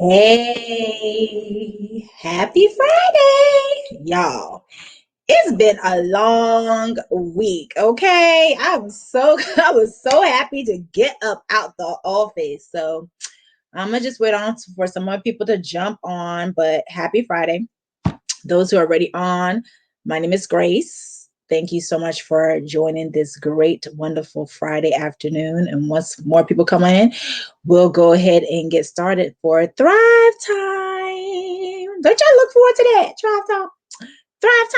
Hey, happy Friday, y'all. It's been a long week, okay? I was so happy to get up out the office. So I'm gonna just wait on for some more people to jump on, but happy Friday. Those who are already on, my name is Grace. Thank you so much for joining this great, wonderful Friday afternoon. And once more people come in, we'll go ahead and get started for Thrive Time. Don't y'all look forward to that? Thrive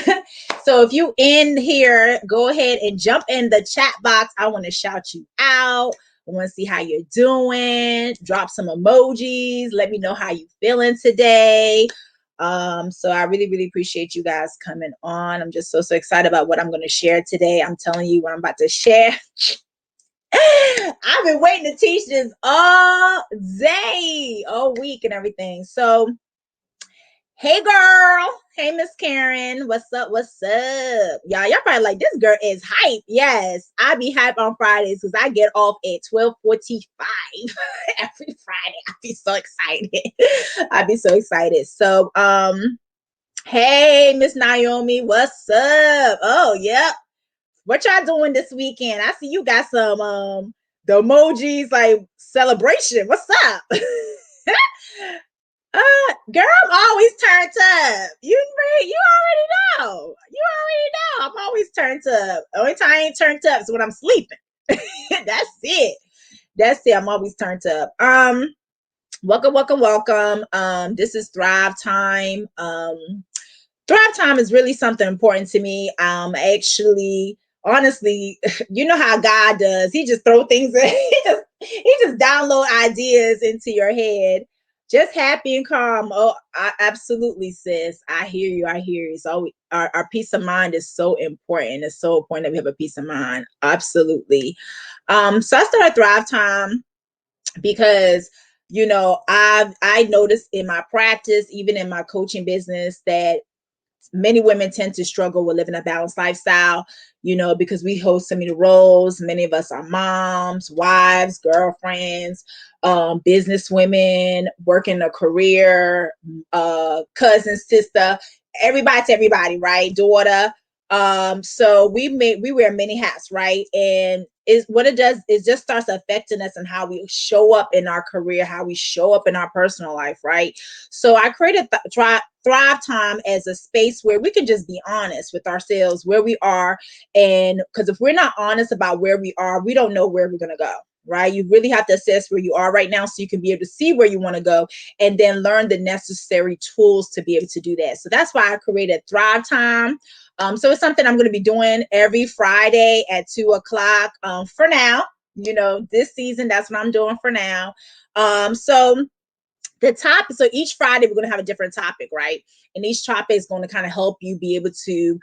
Time. So if you in here, go ahead and jump in the chat box. I want to shout you out. I want to see how you're doing. Drop some emojis. Let me know how you feeling today. So I really, really appreciate you guys coming on. I'm just so excited about what I'm going to share today. I'm telling you what I'm about to share. I've been waiting to teach this all day, all week and everything. So hey girl, hey Miss Karen, what's up? What's up? Y'all probably like this girl is hype. Yes, I be hype on Fridays because I get off at 12:45 every Friday. I be so excited. I be so excited. So hey Miss Naomi, what's up? Oh yep. What y'all doing this weekend? I see you got some the emojis like celebration. What's up? Girl, I'm always turned up. You already know. You already know. I'm always turned up. The only time I ain't turned up is when I'm sleeping. That's it. That's it. I'm always turned up. Welcome. This is Thrive Time. Thrive Time is really something important to me. Actually, honestly, you know how God does. He just throw things in. He just download ideas into your head. Just happy and calm. Oh, absolutely, sis. I hear you. I hear you. So our peace of mind is so important. It's so important that we have a peace of mind. Absolutely. So I started Thrive Time because I noticed in my practice, even in my coaching business, that many women tend to struggle with living a balanced lifestyle, because we hold so many roles. Many of us are moms, wives, girlfriends, business women, working a career, cousin, sister, everybody to everybody, right? Daughter. So we wear many hats, right? And is what it does is just starts affecting us and how we show up in our career, how we show up in our personal life, right? So I created Thrive Time as a space where we can just be honest with ourselves, where we are. And because if we're not honest about where we are, we don't know where we're going to go, right? You really have to assess where you are right now so you can be able to see where you want to go and then learn the necessary tools to be able to do that. So that's why I created Thrive Time. So it's something I'm going to be doing every Friday at 2:00 for now. This season, that's what I'm doing for now. So the topic, so each Friday we're going to have a different topic, right? And each topic is going to kind of help you be able to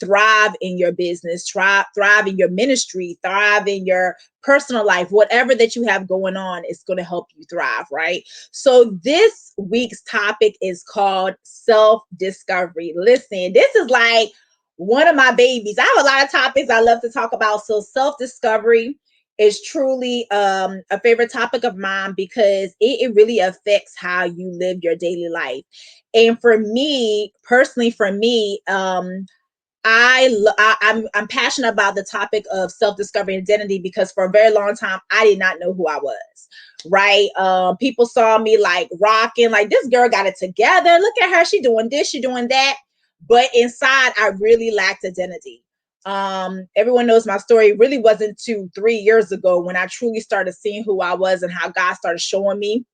thrive in your business, thrive in your ministry, thrive in your personal life. Whatever that you have going on is going to help you thrive, right? So this week's topic is called self-discovery. Listen, this is like one of my babies. I have a lot of topics I love to talk about. So self-discovery is truly a favorite topic of mine because it really affects how you live your daily life. And for me personally, I'm passionate about the topic of self-discovery and identity because for a very long time I did not know who I was. Right? People saw me like rocking, like this girl got it together. Look at her, she doing this, she doing that. But inside, I really lacked identity. Everyone knows my story. It really wasn't 2-3 years ago when I truly started seeing who I was and how God started showing me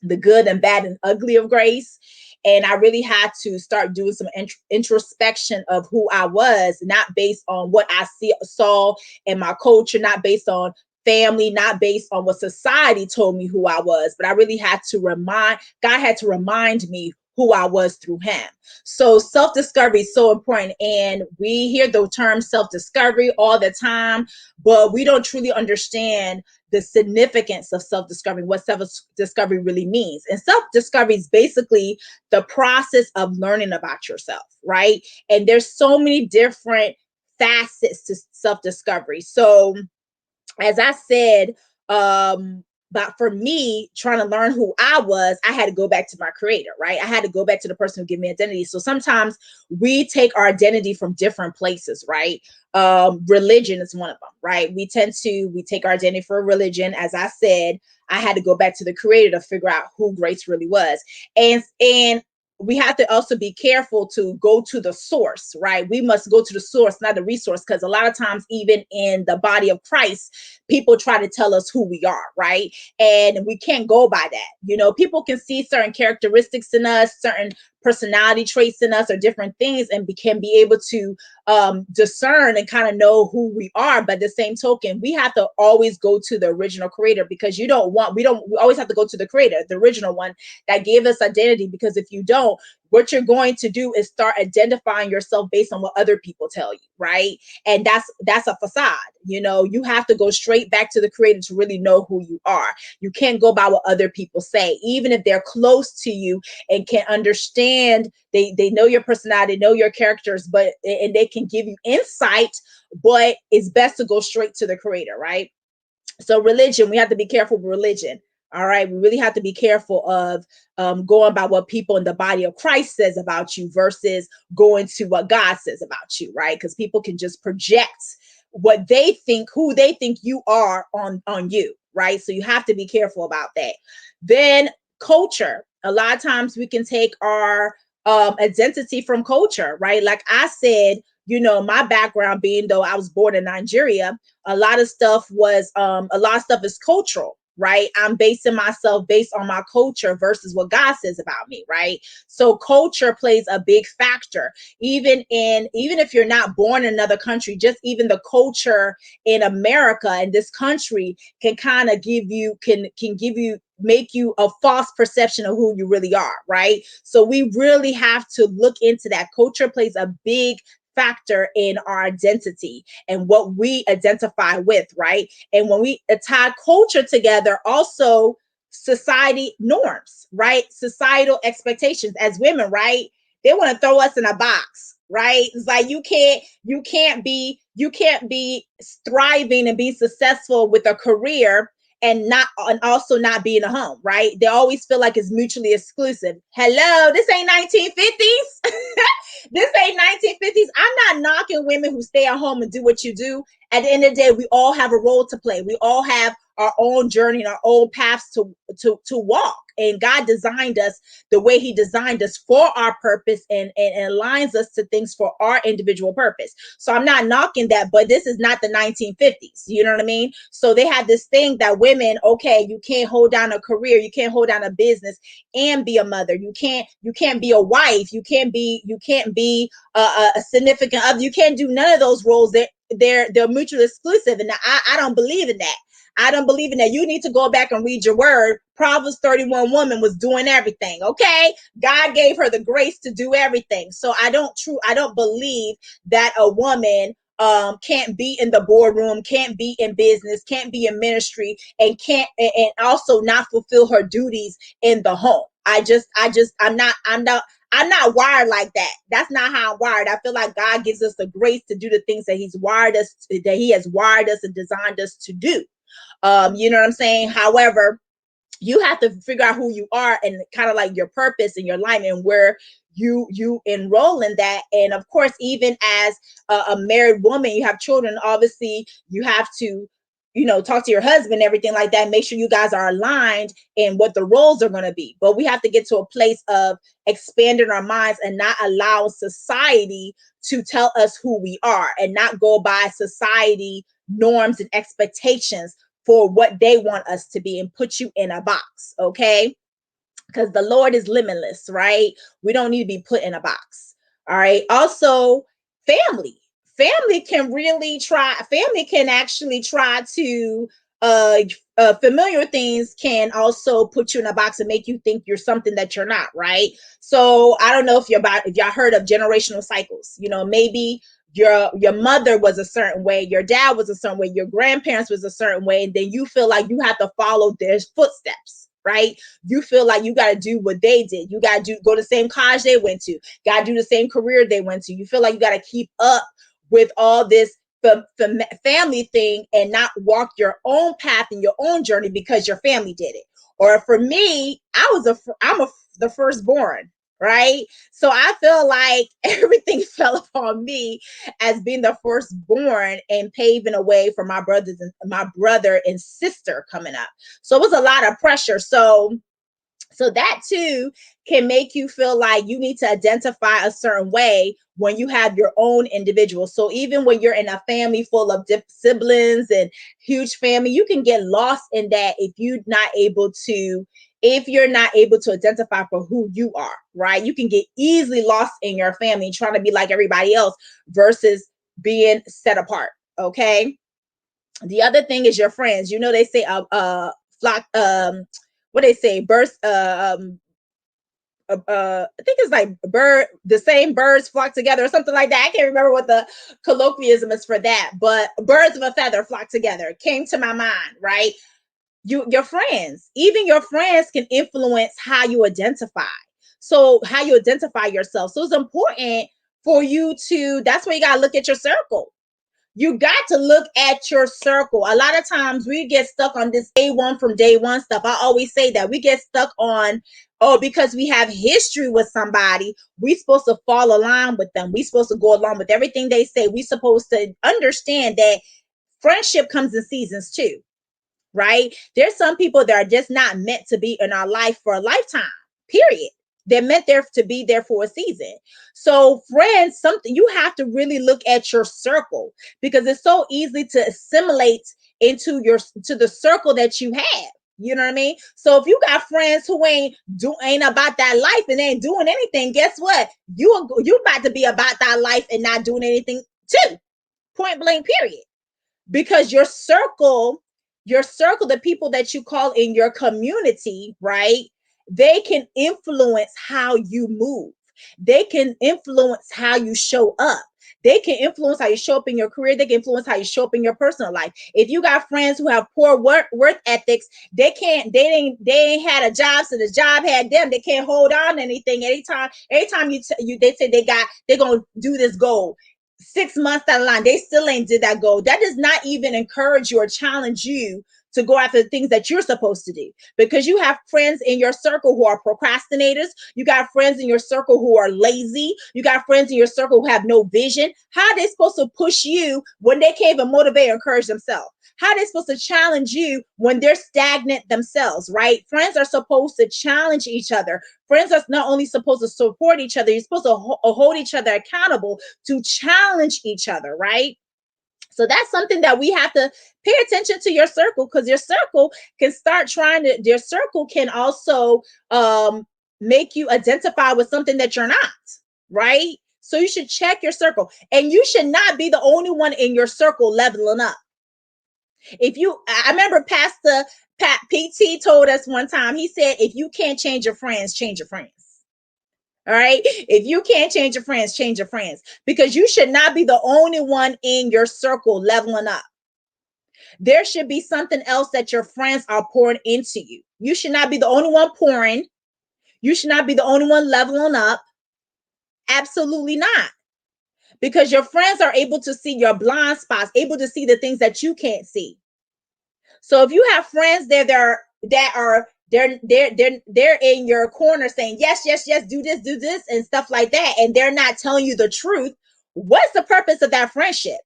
the good and bad and ugly of grace. And I really had to start doing some introspection of who I was, not based on what I saw in my culture, not based on family, not based on what society told me who I was, but I really had to God had to remind me who I was through him. So self-discovery is so important. And we hear the term self-discovery all the time, but we don't truly understand the significance of self-discovery, what self-discovery really means. And self-discovery is basically the process of learning about yourself, right? And there's so many different facets to self-discovery. So as I said, But for me, trying to learn who I was, I had to go back to my creator, right? I had to go back to the person who gave me identity. So sometimes we take our identity from different places, right? Religion is one of them, right? We take our identity for religion. As I said, I had to go back to the creator to figure out who Grace really was. And we have to also be careful to go to the source, right? We must go to the source, not the resource, because a lot of times, even in the body of Christ, people try to tell us who we are, right? And we can't go by that. You know, people can see certain characteristics in us, certain personality traits in us, or different things, and can be able to discern and kind of know who we are. But the same token, we have to always go to the original creator, because we always have to go to the creator, the original one that gave us identity. Because if you don't, what you're going to do is start identifying yourself based on what other people tell you, right? And that's a facade. You know, you have to go straight back to the creator to really know who you are. You can't go by what other people say, even if they're close to you and can understand. They know your personality, know your characters, and they can give you insight, but it's best to go straight to the creator, right? So religion, we have to be careful with religion. All right, we really have to be careful of going by what people in the body of Christ says about you versus going to what God says about you, right? Because people can just project what they think, who they think you are on you, right? So you have to be careful about that. Then culture. A lot of times we can take our identity from culture, right? Like I said, you know, my background being, though I was born in Nigeria, a lot of stuff is cultural, right? I'm basing myself based on my culture versus what God says about me, right? So culture plays a big factor. Even if you're not born in another country, just even the culture in America, in this country, can kind of give you make you a false perception of who you really are, right? So we really have to look into that. Culture plays a big factor in our identity and what we identify with, right? And when we tie culture together, also society norms, right? Societal expectations as women, right? They want to throw us in a box, right? It's like you can't be thriving and be successful with a career and also not be in a home, right? They always feel like it's mutually exclusive. Hello, this ain't 1950s. This ain't 1950s. I'm not knocking women who stay at home and do what you do. At the end of the day, we all have a role to play. We all have our own journey and our own paths to walk. And God designed us the way He designed us for our purpose, and aligns us to things for our individual purpose. So I'm not knocking that, but this is not the 1950s. You know what I mean? So they have this thing that women, okay, you can't hold down a career, you can't hold down a business and be a mother. You can't be a wife. You can't be a significant other. You can't do none of those roles. They're mutually exclusive, and I don't believe in that. I don't believe in that. You need to go back and read your word. Proverbs 31 woman was doing everything. Okay. God gave her the grace to do everything. So I don't believe that a woman can't be in the boardroom, can't be in business, can't be in ministry, and can't and also not fulfill her duties in the home. I'm not wired like that. That's not how I'm wired. I feel like God gives us the grace to do the things that He has wired us and designed us to do. You know what I'm saying? However, you have to figure out who you are and kind of like your purpose and your line and where you enroll in that. And of course, even as a married woman, you have children, obviously you have to, talk to your husband, everything like that, make sure you guys are aligned in what the roles are going to be. But we have to get to a place of expanding our minds and not allow society to tell us who we are, and not go by society norms and expectations for what they want us to be and put you in a box, okay? Because the Lord is limitless, right? We don't need to be put in a box. All right. Also, family. Family can actually try to familiar things can also put you in a box and make you think you're something that you're not, right? So I don't know if y'all heard of generational cycles. Maybe your mother was a certain way, your dad was a certain way, your grandparents was a certain way, and then you feel like you have to follow their footsteps, right? You feel like you got to do what they did. You got to go to the same college they went to, got to do the same career they went to. You feel like you got to keep up with all this family thing and not walk your own path and your own journey because your family did it. Or for me, I'm the firstborn, right? So I feel like everything fell upon me as being the firstborn and paving a way for my brother and sister coming up. So it was a lot of pressure. So that too can make you feel like you need to identify a certain way when you have your own individual. So even when you're in a family full of siblings and huge family, you can get lost in that if you're not able to identify for who you are, right? You can get easily lost in your family trying to be like everybody else versus being set apart. Okay. The other thing is your friends. You know, they say flock what they say birds I think it's like the same birds flock together or something like that. I can't remember what the colloquialism is for that, but birds of a feather flock together. It came to my mind, right? Your friends, even your friends can influence how you identify. So how you identify yourself. So it's important for you to, that's why you got to look at your circle. You got to look at your circle. A lot of times we get stuck on this day one stuff. I always say that we get stuck on, oh, because we have history with somebody, we supposed to fall along with them. We supposed to go along with everything they say. We supposed to understand that friendship comes in seasons too, right? There's some people that are just not meant to be in our life for a lifetime, period. They're meant there to be there for a season. So friends, something you have to really look at your circle because it's so easy to assimilate to the circle that you have. You know what I mean? So if you got friends who ain't about that life and ain't doing anything, guess what? You about to be about that life and not doing anything too. Point blank, period, because your circle, the people that you call in your community, right? They can influence how you move. They can influence how you show up. They can influence how you show up in your career. They can influence how you show up in your personal life. If you got friends who have poor work ethics, they ain't had a job, so the job had them. They can't hold on to anything. Anytime they say they're gonna do this goal, 6 months down the line, they still ain't did that goal. That does not even encourage you or challenge you to go after the things that you're supposed to do, because you have friends in your circle who are procrastinators. You got friends in your circle who are lazy. You got friends in your circle who have no vision. How are they supposed to push you when they can't even motivate or encourage themselves? How are they supposed to challenge you when they're stagnant themselves, right? Friends are supposed to challenge each other. Friends are not only supposed to support each other, you're supposed to hold each other accountable to challenge each other, right? So that's something that we have to pay attention to your circle, because your circle can also make you identify with something that you're not, right? So you should check your circle, and you should not be the only one in your circle leveling up. I remember Pastor Pat PT told us one time, he said, if you can't change your friends, change your friends. All right. If you can't change your friends, change your friends, because you should not be the only one in your circle leveling up. There should be something else that your friends are pouring into you. You should not be the only one pouring. You should not be the only one leveling up. Absolutely not. Because your friends are able to see your blind spots, able to see the things that you can't see. So if you have friends there they're in your corner saying yes, yes, yes, do this and stuff like that, and they're not telling you the truth, what's the purpose of that friendship?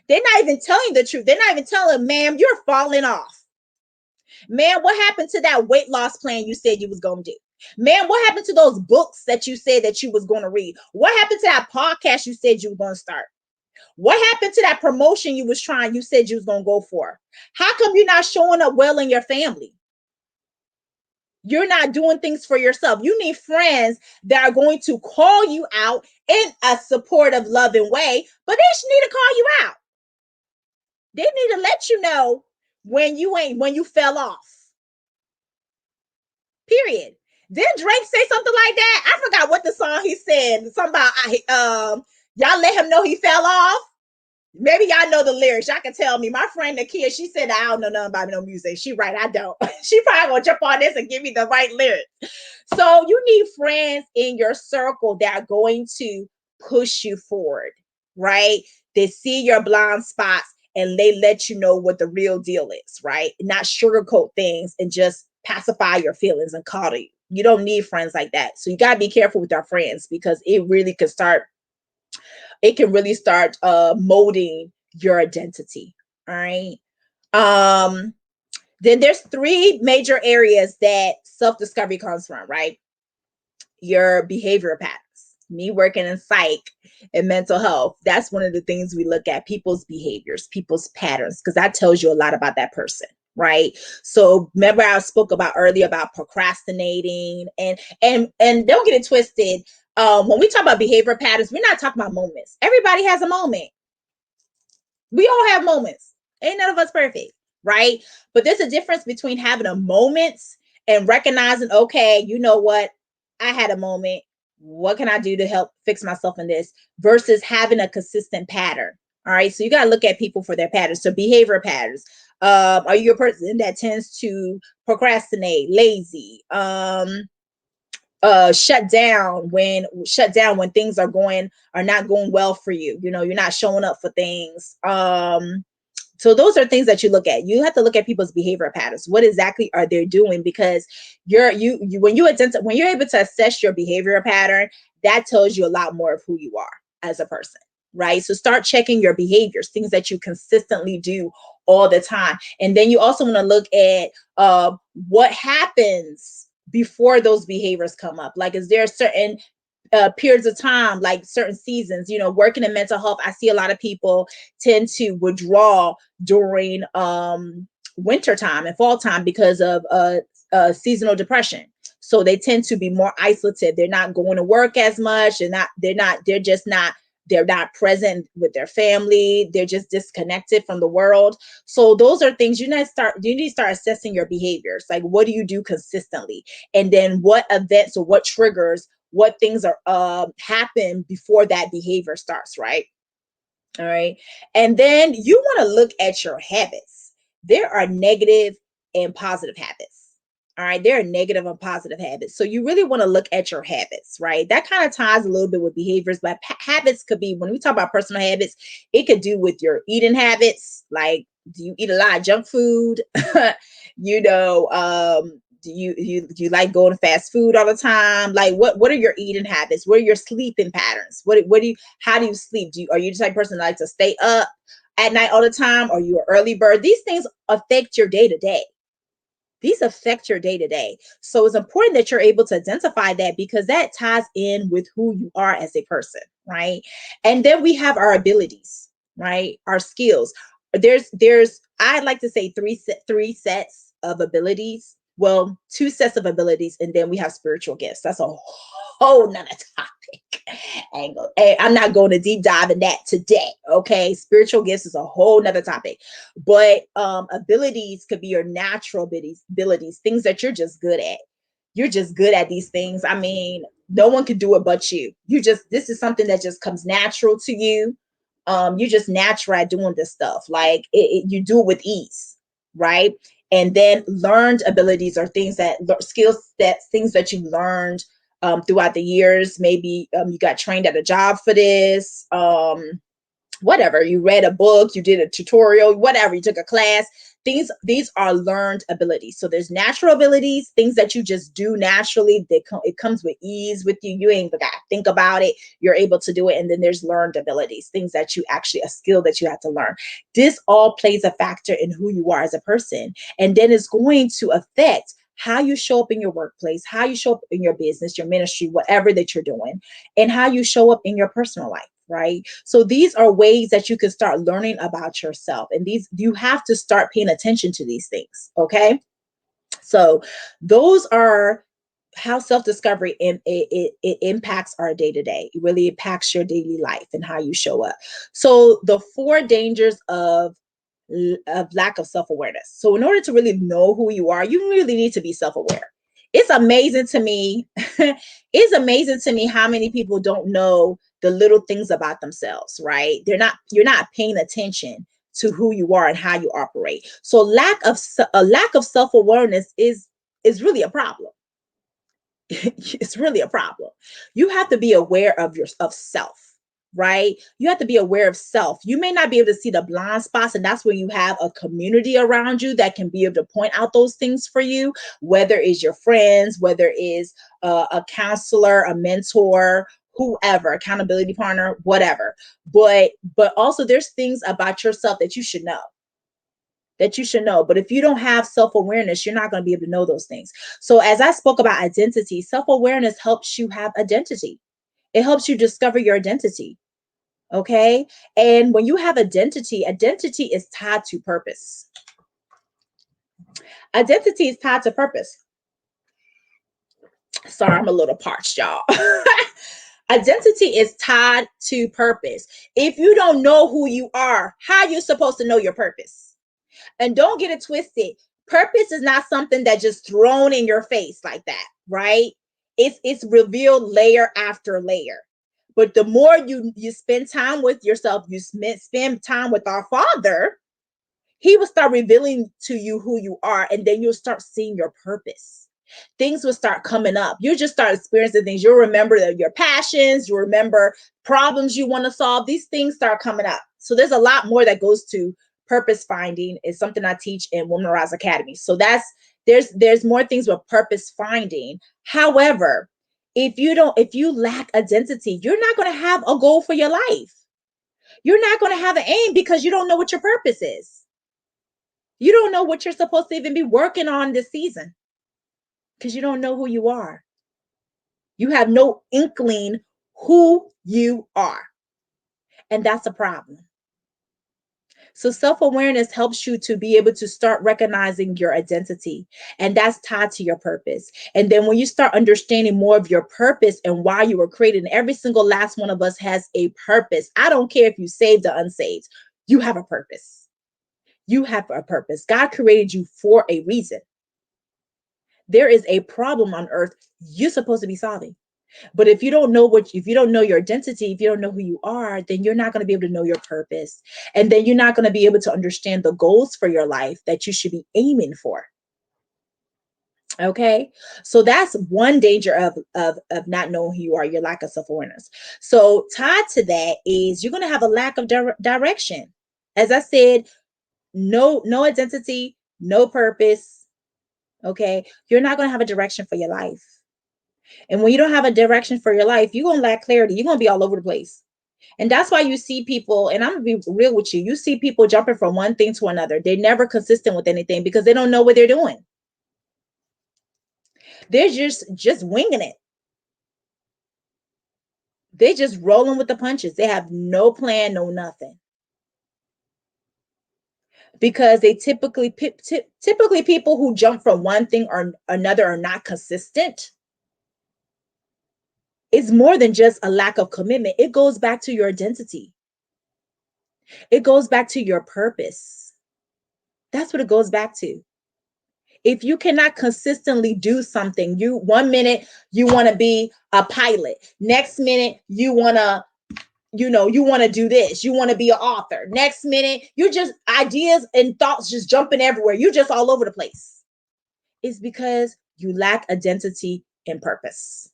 They're not even telling you the truth. They're not even telling, ma'am, you're falling off. Man, what happened to that weight loss plan you said you was going to do? Man, what happened to those books that you said that you was going to read? What happened to that podcast you said you were going to start? What happened to that promotion you said you was going to go for? How come you're not showing up well in your family? You're not doing things for yourself. You need friends that are going to call you out in a supportive, loving way, but they just need to call you out. They need to let you know when you fell off. Period. Did Drake say something like that? I forgot what the song he said. Something about y'all let him know he fell off. Maybe y'all know the lyrics. Y'all can tell me. My friend Nakia, she said I don't know nothing about no music. She right, I don't. She probably gonna jump on this and give me the right lyrics. So you need friends in your circle that are going to push you forward. right? They see your blind spots and they let you know what the real deal is, right? Not sugarcoat things and just pacify your feelings and coddle you. You don't need friends like that. So you got to be careful with our friends because it can really start molding your identity. All right. Um, then there's three major areas that self-discovery comes from, right? Your behavioral patterns. Me working in psych and mental health, that's one of the things we look at, people's behaviors, people's patterns, because that tells you a lot about that person, right? So remember I spoke about earlier about procrastinating and don't get it twisted. When we talk about behavior patterns, we're not talking about moments. Everybody has a moment. We all have moments. Ain't none of us perfect, right? But there's a difference between having a moment and recognizing, okay, you know what? I had a moment. What can I do to help fix myself in this? Versus having a consistent pattern. All right. So you got to look at people for their patterns. So behavior patterns. Are you a person that tends to procrastinate, lazy, shut down when things are not going well for you, you're not showing up for things. So those are things that you look at. You have to look at people's behavior patterns. What exactly are they doing? Because when you're able to assess your behavior pattern, that tells you a lot more of who you are as a person, right? So start checking your behaviors, things that you consistently do all the time. And then you also want to look at what happens before those behaviors come up. Like, is there a certain periods of time, like certain seasons, working in mental health, I see a lot of people tend to withdraw during winter time and fall time because of seasonal depression. So they tend to be more isolated. They're not going to work as much. They're not present with their family. They're just disconnected from the world. So those are things you need to start assessing your behaviors. Like, what do you do consistently? And then what events or what triggers, what things are happen before that behavior starts, right? All right. And then you want to look at your habits. There are negative and positive habits. All right. There are negative and positive habits. So you really want to look at your habits, right? That kind of ties a little bit with behaviors, but habits could be, when we talk about personal habits, it could do with your eating habits. Like, do you eat a lot of junk food? you know, do you like going to fast food all the time? Like, what are your eating habits? What are your sleeping patterns? What do you how do you sleep? Are you the type of person that likes to stay up at night all the time? Are you an early bird? These things affect your day to day. These affect your day to day. So it's important that you're able to identify that, because that ties in with who you are as a person, right? And then we have our abilities, right? Our skills. I'd like to say three sets of abilities. Well, two sets of abilities, and then we have spiritual gifts. That's a whole nother topic. I'm not going to deep dive in that today. Okay. Spiritual gifts is a whole nother topic. But abilities could be your natural abilities, things that you're just good at. You're just good at these things. I mean, no one can do it but you. This is something that just comes natural to you. You're just natural at doing this stuff. Like, you do it with ease, right? And then learned abilities are things that you learned throughout the years. Maybe you got trained at a job for this. Whatever, you read a book, you did a tutorial, whatever, you took a class. These are learned abilities. So there's natural abilities, things that you just do naturally. It comes with ease with you. You ain't got to think about it. You're able to do it. And then there's learned abilities, things that you actually, a skill that you have to learn. This all plays a factor in who you are as a person. And then it's going to affect how you show up in your workplace, how you show up in your business, your ministry, whatever that you're doing, and how you show up in your personal life. Right. So these are ways that you can start learning about yourself. And you have to start paying attention to these things. Okay. So those are how self-discovery it impacts our day-to-day. It really impacts your daily life and how you show up. So the four dangers of lack of self-awareness. So in order to really know who you are, you really need to be self-aware. It's amazing to me. It's amazing to me how many people don't know the little things about themselves, right? You're not paying attention to who you are and how you operate. So a lack of self-awareness is really a problem. It's really a problem. You have to be aware of self. right? You have to be aware of self. You may not be able to see the blind spots, and that's where you have a community around you that can be able to point out those things for you, whether it's your friends, whether it's a counselor, a mentor, whoever, accountability partner, whatever. But also there's things about yourself that you should know. That you should know. But if you don't have self-awareness, you're not going to be able to know those things. So as I spoke about identity, self-awareness helps you have identity. It helps you discover your identity. Okay. And when you have identity, identity is tied to purpose. Identity is tied to purpose. Sorry, I'm a little parched, y'all. Identity is tied to purpose. If you don't know who you are, how are you supposed to know your purpose? And don't get it twisted. Purpose is not something that just thrown in your face like that, right? It's revealed layer after layer. But the more you spend time with yourself, you spend time with our Father, He will start revealing to you who you are, and then you'll start seeing your purpose. Things will start coming up. You just start experiencing things. You'll remember your passions. You'll remember problems you want to solve. These things start coming up. So there's a lot more that goes to purpose finding. Is something I teach in Woman Rise Academy. So there's more things with purpose finding. However, if you lack identity, you're not going to have a goal for your life. You're not going to have an aim because you don't know what your purpose is. You don't know what you're supposed to even be working on this season because you don't know who you are. You have no inkling who you are. And that's a problem. So self-awareness helps you to be able to start recognizing your identity, and that's tied to your purpose. And then when you start understanding more of your purpose and why you were created, and every single last one of us has a purpose. I don't care if you saved or unsaved. You have a purpose. You have a purpose. God created you for a reason. There is a problem on earth you're supposed to be solving. But if you don't know if you don't know your identity, if you don't know who you are, then you're not going to be able to know your purpose. And then you're not going to be able to understand the goals for your life that you should be aiming for. Okay. So that's one danger of not knowing who you are, your lack of self-awareness. So tied to that is you're going to have a lack of direction. As I said, no identity, no purpose. Okay. You're not going to have a direction for your life. And when you don't have a direction for your life, you're going to lack clarity. You're going to be all over the place. And that's why you see people, and I'm going to be real with you, you see people jumping from one thing to another. They're never consistent with anything because they don't know what they're doing. They're just winging it. They're just rolling with the punches. They have no plan, no nothing. Because they typically people who jump from one thing or another are not consistent. It's more than just a lack of commitment. It goes back to your identity. It goes back to your purpose. That's what it goes back to. If you cannot consistently do something, you 1 minute you want to be a pilot, next minute you want to you want to do this, you want to be an author, next minute you just ideas and thoughts just jumping everywhere, you just all over the place. It's because you lack identity and purpose.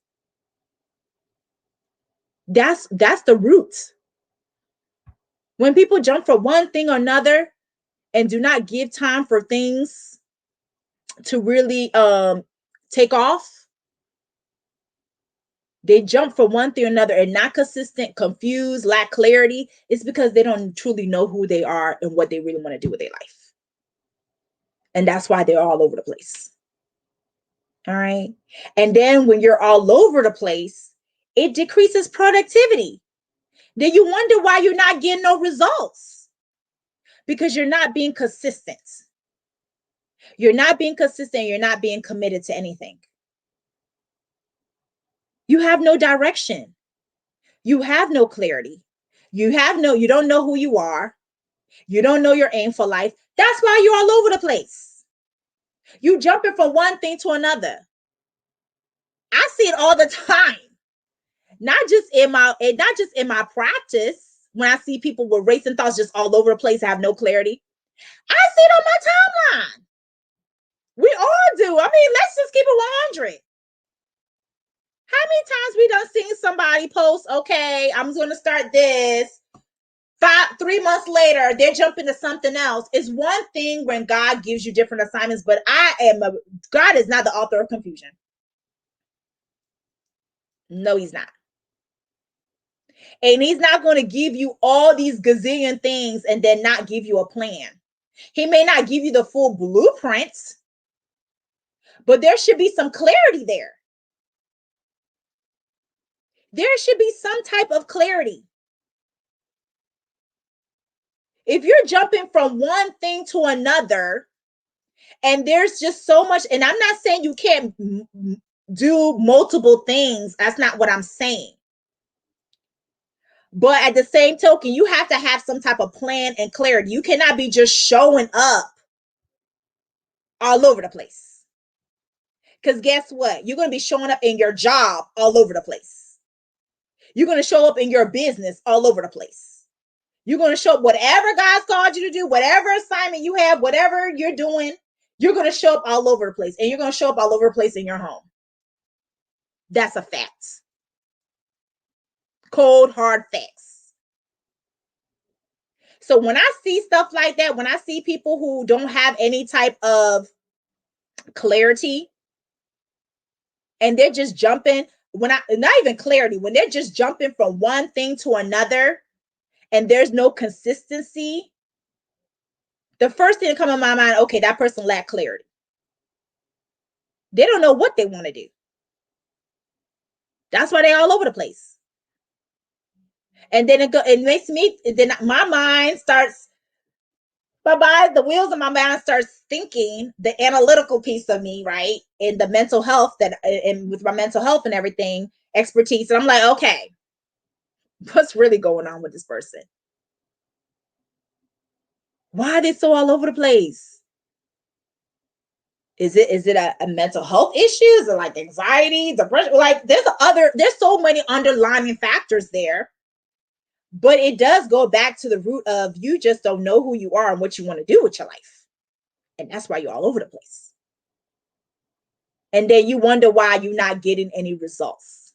That's the root. When people jump from one thing or another and do not give time for things to really take off, they jump from one thing or another and not consistent, confused, lack clarity. It's because they don't truly know who they are and what they really want to do with their life. And that's why they're all over the place. All right. And then when you're all over the place, it decreases productivity. Then you wonder why you're not getting no results, because you're not being consistent. You're not being consistent. You're not being committed to anything. You have no direction. You have no clarity. You don't know who you are. You don't know your aim for life. That's why you're all over the place. You jumping from one thing to another. I see it all the time. Not just in my practice, when I see people with racing thoughts just all over the place, have no clarity. I see it on my timeline. We all do. I mean, let's just keep it 100. How many times we done seen somebody post, okay, I'm going to start this. 3 months later, they're jumping to something else. It's one thing when God gives you different assignments, but God is not the author of confusion. No, he's not. And he's not going to give you all these gazillion things and then not give you a plan. He may not give you the full blueprint, but there should be some clarity there. There should be some type of clarity. If you're jumping from one thing to another, and there's just so much, and I'm not saying you can't do multiple things. That's not what I'm saying. But at the same token, you have to have some type of plan and clarity. You cannot be just showing up all over the place. Because guess what? You're going to be showing up in your job all over the place. You're going to show up in your business all over the place. You're going to show up whatever God's called you to do, whatever assignment you have, whatever you're doing, you're going to show up all over the place. And you're going to show up all over the place in your home. That's a fact. Cold, hard facts. So when I see stuff like that, when I see people who don't have any type of clarity and they're just jumping, not even clarity, when they're just jumping from one thing to another and there's no consistency, the first thing that comes in my mind, okay, that person lacked clarity. They don't know what they want to do. That's why they're all over the place. And then it makes me, then my mind starts, the wheels of my mind starts thinking, the analytical piece of me, right? And the mental health and with my mental health and everything, expertise. And I'm like, okay, what's really going on with this person? Why are they so all over the place? Is it a mental health issues or like anxiety, depression? Like there's so many underlying factors there. But it does go back to the root of you just don't know who you are and what you want to do with your life. And that's why you're all over the place. And then you wonder why you're not getting any results.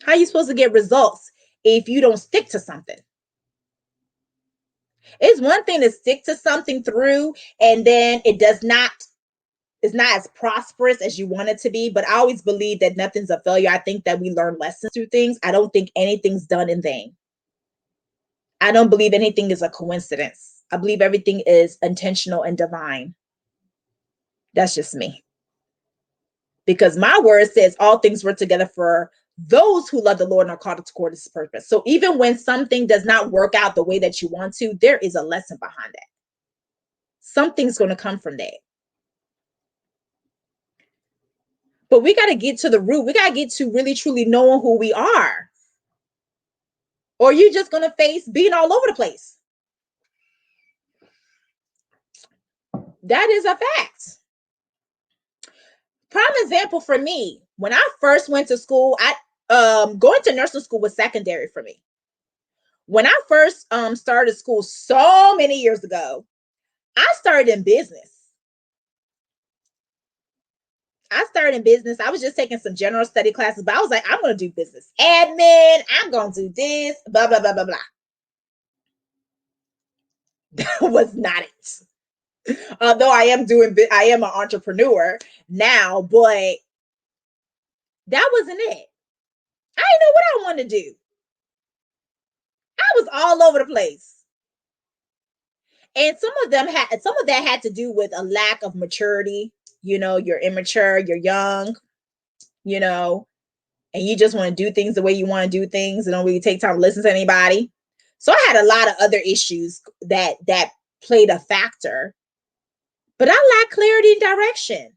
How are you supposed to get results if you don't stick to something? It's one thing to stick to something through and then it's not as prosperous as you want it to be. But I always believe that nothing's a failure. I think that we learn lessons through things. I don't think anything's done in vain. I don't believe anything is a coincidence. I believe everything is intentional and divine. That's just me. Because my word says all things work together for those who love the Lord and are called according to his purpose. So even when something does not work out the way that you want to, there is a lesson behind that. Something's going to come from that. But we got to get to the root. We got to get to really, truly knowing who we are. Or you're just going to face being all over the place. That is a fact. Prime example for me, when I first went to school, going to nursing school was secondary for me. When I first started school so many years ago, I started in business. I was just taking some general study classes, but I was like, I'm going to do business admin. I'm going to do this, blah, blah, blah, blah, blah. That was not it. Although I am an entrepreneur now, but that wasn't it. I didn't know what I wanted to do. I was all over the place. And some of that had to do with a lack of maturity. You know, you're immature, you're young, you know, and you just want to do things the way you want to do things and don't really take time to listen to anybody. So I had a lot of other issues that played a factor. But I lacked clarity and direction.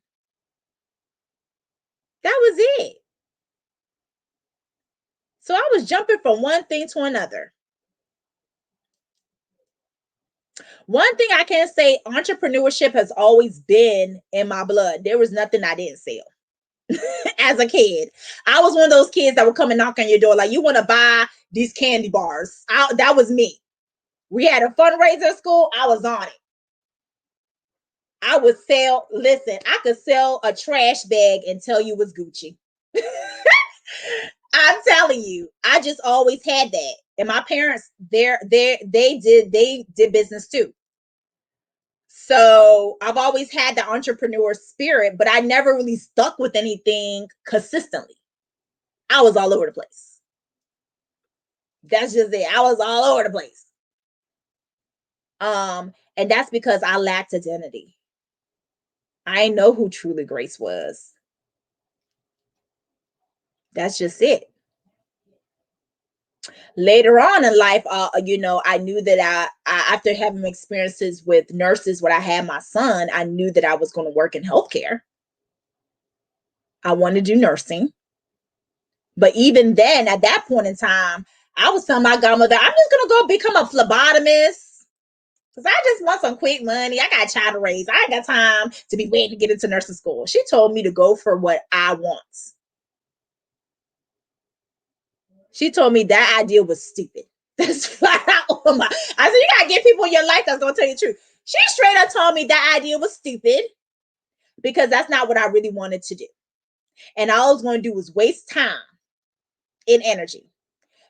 That was it. So I was jumping from one thing to another. One thing I can say, entrepreneurship has always been in my blood. There was nothing I didn't sell. As a kid, I was one of those kids that would come and knock on your door like, you want to buy these candy bars. That was me. We had a fundraiser at school. I was on it. I would sell, listen, I could sell a trash bag and tell you it's Gucci. I'm telling you, I just always had that. And my parents, they did business too. So I've always had the entrepreneur spirit, but I never really stuck with anything consistently. I was all over the place. That's just it. I was all over the place. And that's because I lacked identity. I know who truly Grace was. That's just it. Later on in life, I knew that after having experiences with nurses when I had my son, I knew that I was going to work in healthcare. I wanted to do nursing. But even then, at that point in time, I was telling my godmother, I'm just going to go become a phlebotomist because I just want some quick money. I got a child to raise. I ain't got time to be waiting to get into nursing school. She told me to go for what I want. She told me that idea was stupid. That's flat out. I said, you got to get people in your life that's going to tell you the truth. She straight up told me that idea was stupid because that's not what I really wanted to do. And all I was going to do was waste time and energy.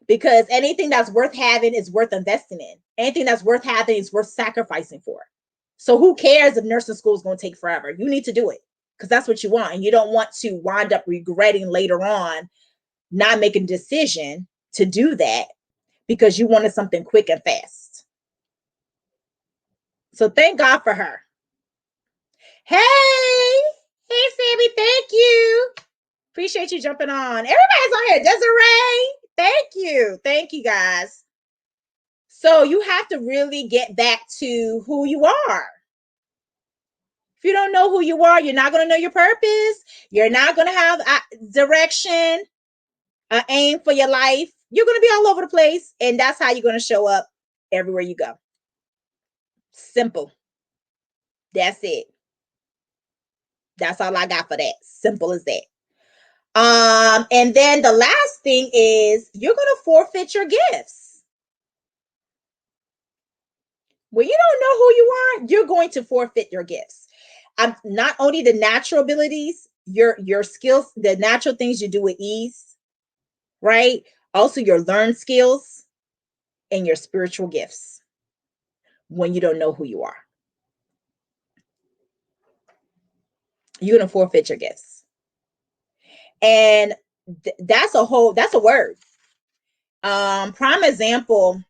Because anything that's worth having is worth investing in. Anything that's worth having is worth sacrificing for. So who cares if nursing school is going to take forever? You need to do it because that's what you want. And you don't want to wind up regretting later on not making a decision to do that because you wanted something quick and fast. So thank God for her. Hey, Sammy, thank you. Appreciate you jumping on. Everybody's on here. Desiree, thank you guys. So you have to really get back to who you are. If you don't know who you are, you're not going to know your purpose. You're not going to have a direction, an aim for your life. You're going to be all over the place. And that's how you're going to show up everywhere you go. Simple. That's it. That's all I got for that. Simple as that. And then the last thing is you're going to forfeit your gifts. When you don't know who you are, you're going to forfeit your gifts. Not only the natural abilities, your skills, the natural things you do with ease, right? Also your learned skills and your spiritual gifts when you don't know who you are. You're going to forfeit your gifts. And that's a word. Prime example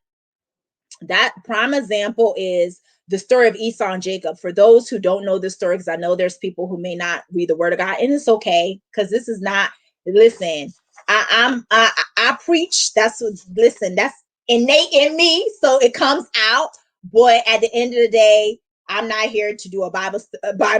is the story of Esau and Jacob. For those who don't know this story, because I know there's people who may not read the word of God, and it's okay, because this is not, listen, I preach, that's innate in me, so it comes out, but at the end of the day, I'm not here to do a Bible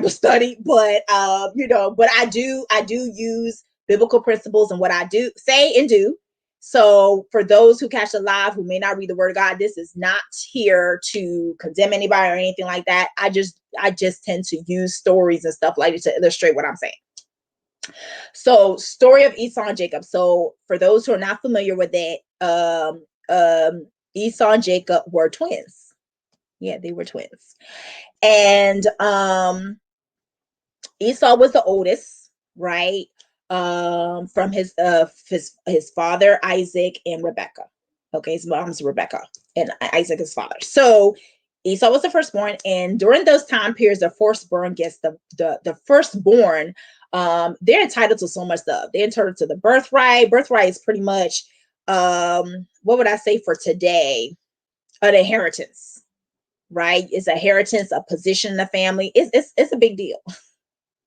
study, but but I do use biblical principles in what I do say and do. So for those who catch it live, who may not read the word of God, this is not here to condemn anybody or anything like that. I just tend to use stories and stuff like this to illustrate what I'm saying. So story of Esau and Jacob. So for those who are not familiar with that, Esau and Jacob were twins. Yeah, they were twins. And Esau was the oldest, right? From his father Isaac and Rebecca. Okay, his mom's Rebecca and Isaac his father. So Esau was the firstborn, and during those time periods, the firstborn gets the firstborn. They're entitled to so much stuff. They're entitled to the birthright. Birthright is pretty much what would I say for today? An inheritance, right? It's a inheritance, a position in the family. It's a big deal.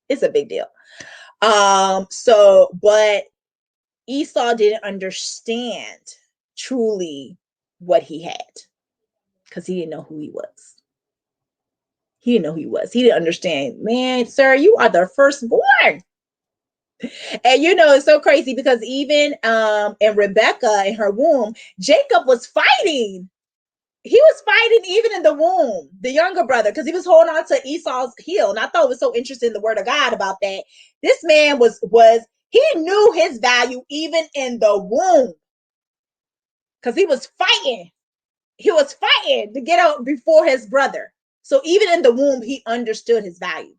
It's a big deal. But Esau didn't understand truly what he had because he didn't know who he was. He didn't know who he was. He didn't understand, man, sir, you are the firstborn. And it's so crazy because even in Rebecca in her womb, Jacob was fighting. He was fighting even in the womb, the younger brother, because he was holding on to Esau's heel. And I thought it was so interesting, the word of God about that. This man he knew his value even in the womb because he was fighting. He was fighting to get out before his brother. So even in the womb, he understood his value,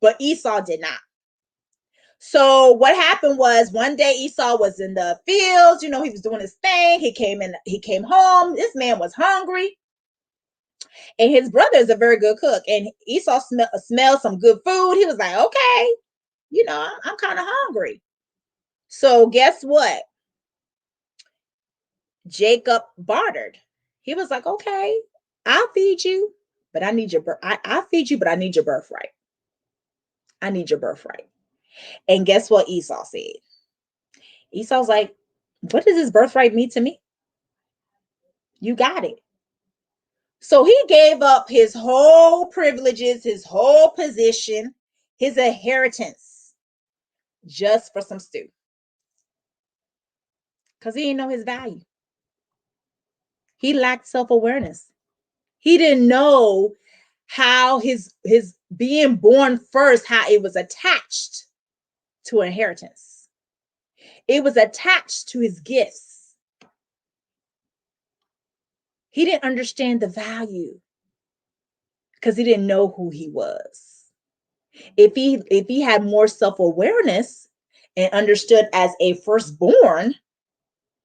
but Esau did not. So what happened was one day Esau was in the fields, he was doing his thing. He came home. This man was hungry. And his brother is a very good cook. And Esau smelled some good food. He was like, okay, I'm kind of hungry. So guess what? Jacob bartered. He was like, okay, I'll feed you, but I need I'll feed you, but I need your birthright. I need your birthright. And guess what Esau said? Esau's like, what does this birthright mean to me? You got it. So he gave up his whole privileges, his whole position, his inheritance, just for some stew. Because he didn't know his value. He lacked self-awareness. He didn't know how his being born first, how it was attached to inheritance. It was attached to his gifts. He didn't understand the value because he didn't know who he was. If he had more self-awareness and understood as a firstborn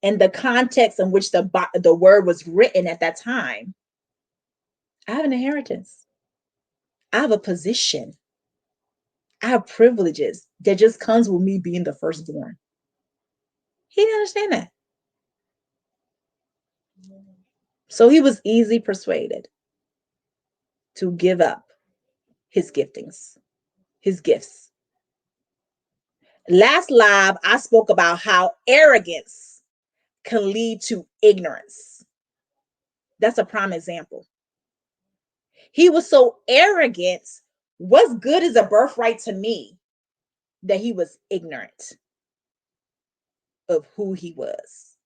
and the context in which the word was written at that time, I have an inheritance. I have a position. I have privileges that just comes with me being the firstborn. He didn't understand that. So he was easily persuaded to give up his giftings, his gifts. Last live, I spoke about how arrogance can lead to ignorance. That's a prime example. He was so arrogant. What's good is a birthright to me, that he was ignorant of who he was.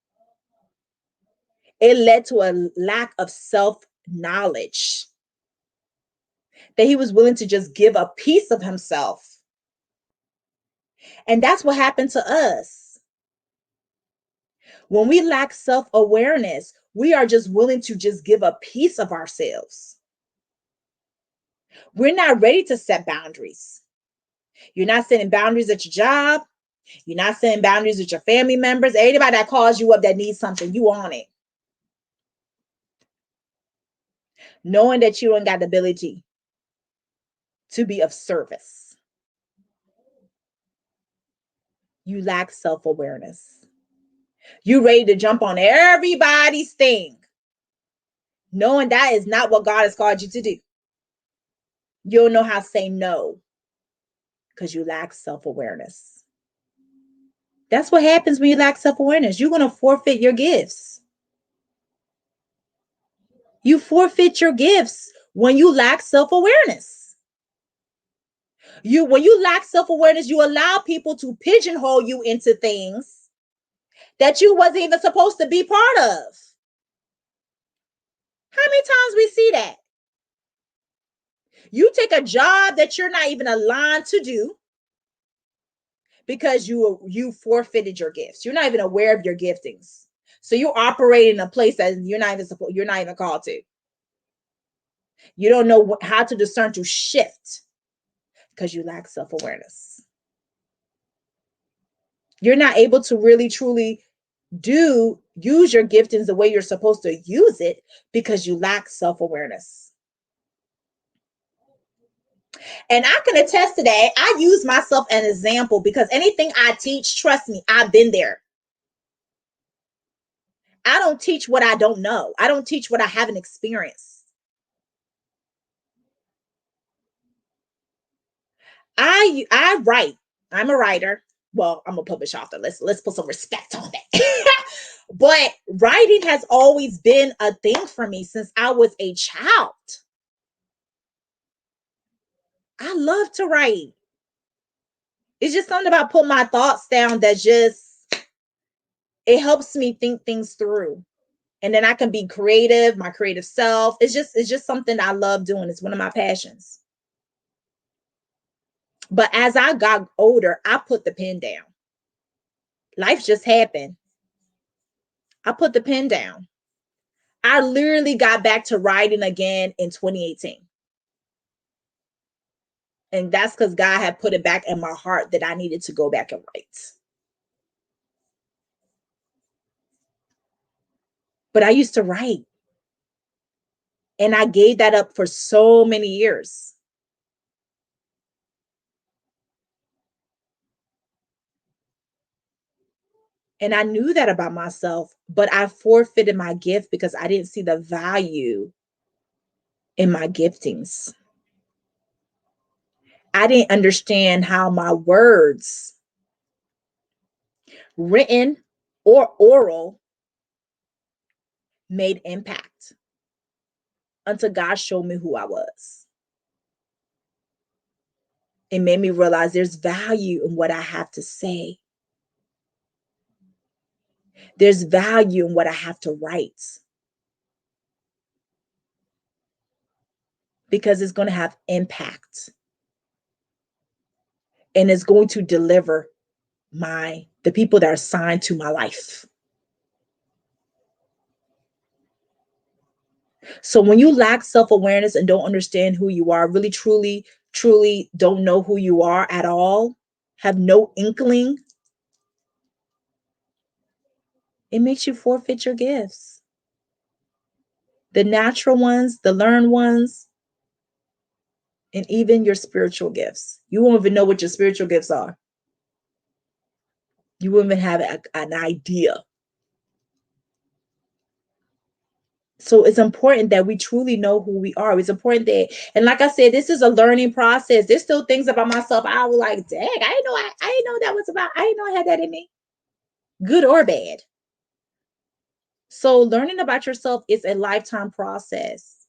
It led to a lack of self-knowledge, that he was willing to just give a piece of himself. And that's what happened to us. When we lack self-awareness, we are just willing to just give a piece of ourselves. We're not ready to set boundaries. You're not setting boundaries at your job. You're not setting boundaries with your family members. Anybody that calls you up that needs something, you on it. Knowing that you don't got the ability to be of service. You lack self-awareness. You ready to jump on everybody's thing, knowing that is not what God has called you to do. You don't know how to say no because you lack self-awareness. That's what happens when you lack self-awareness. You're going to forfeit your gifts. You forfeit your gifts when you lack self-awareness. When you lack self-awareness, you allow people to pigeonhole you into things that you wasn't even supposed to be part of. How many times we see that? You take a job that you're not even aligned to do because you forfeited your gifts. You're not even aware of your giftings. So you operate in a place that you're not even called to. You don't know how to discern to shift because you lack self-awareness. You're not able to really truly use your giftings the way you're supposed to use it because you lack self-awareness. And I can attest to that. I use myself as an example because anything I teach, trust me, I've been there. I don't teach what I don't know. I don't teach what I haven't experienced. I write. I'm a writer. Well, I'm a published author. Let's put some respect on that. But writing has always been a thing for me since I was a child. I love to write. It's just something about putting my thoughts down that it helps me think things through. And then I can be creative, my creative self. It's just something I love doing. It's one of my passions. But as I got older, I put the pen down. Life just happened. I put the pen down. I literally got back to writing again in 2018. And that's because God had put it back in my heart that I needed to go back and write. But I used to write. And I gave that up for so many years. And I knew that about myself, but I forfeited my gift because I didn't see the value in my giftings. I didn't understand how my words, written or oral, made impact until God showed me who I was. It made me realize there's value in what I have to say. There's value in what I have to write because it's going to have impact and it's going to deliver the people that are assigned to my life. So when you lack self-awareness and don't understand who you are, really, truly, truly don't know who you are at all, have no inkling, it makes you forfeit your gifts. The natural ones, the learned ones, and even your spiritual gifts. You won't even know what your spiritual gifts are. You won't even have an idea. So it's important that we truly know who we are. It's important that, and like I said, this is a learning process. There's still things about myself I was like, dang, I didn't know that was about, I didn't know I had that in me, good or bad. So learning about yourself is a lifetime process,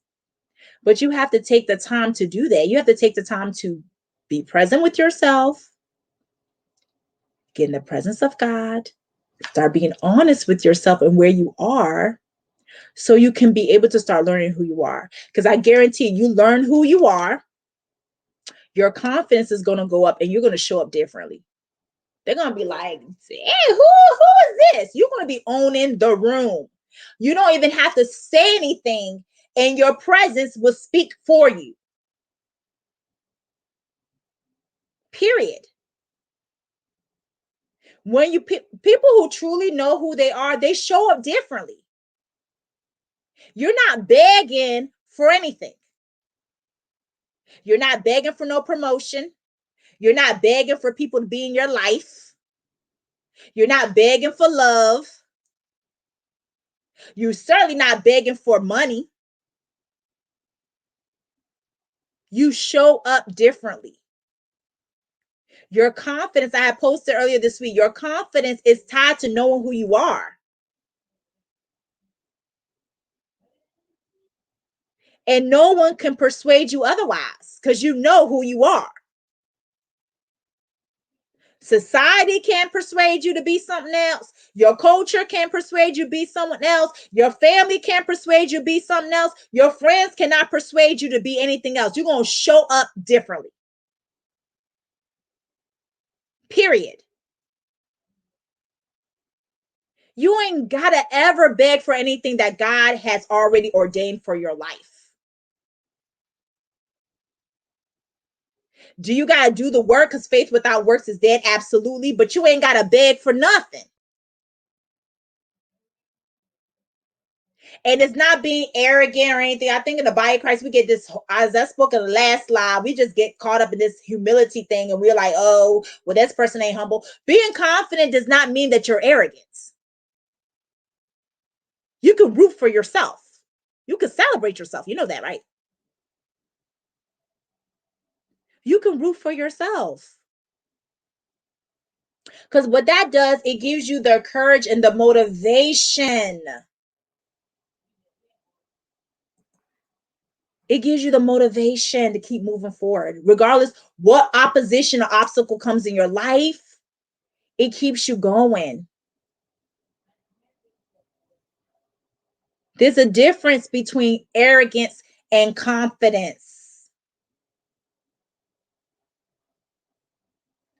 but you have to take the time to do that. You have to take the time to be present with yourself, get in the presence of God, start being honest with yourself and where you are, so you can be able to start learning who you are. Because I guarantee you learn who you are, your confidence is going to go up and you're going to show up differently. They're going to be like, hey, who is this? You're going to be owning the room. You don't even have to say anything, and your presence will speak for you. Period. When you people who truly know who they are, they show up differently. You're not begging for anything. You're not begging for no promotion. You're not begging for people to be in your life. You're not begging for love. You're certainly not begging for money. You show up differently. Your confidence, I had posted earlier this week, your confidence is tied to knowing who you are. And no one can persuade you otherwise because you know who you are. Society can't persuade you to be something else. Your culture can't persuade you to be someone else. Your family can't persuade you to be something else. Your friends cannot persuade you to be anything else. You're going to show up differently. Period. You ain't got to ever beg for anything that God has already ordained for your life. Do you got to do the work? Because faith without works is dead. Absolutely. But you ain't got to beg for nothing. And it's not being arrogant or anything. I think in the body of Christ, we get this, as I spoke in the last slide, we just get caught up in this humility thing. And we're like, oh, well, this person ain't humble. Being confident does not mean that you're arrogant. You can root for yourself. You can celebrate yourself. You know that, right? You can root for yourself. Because what that does, it gives you the courage and the motivation. It gives you the motivation to keep moving forward. Regardless what opposition or obstacle comes in your life, it keeps you going. There's a difference between arrogance and confidence.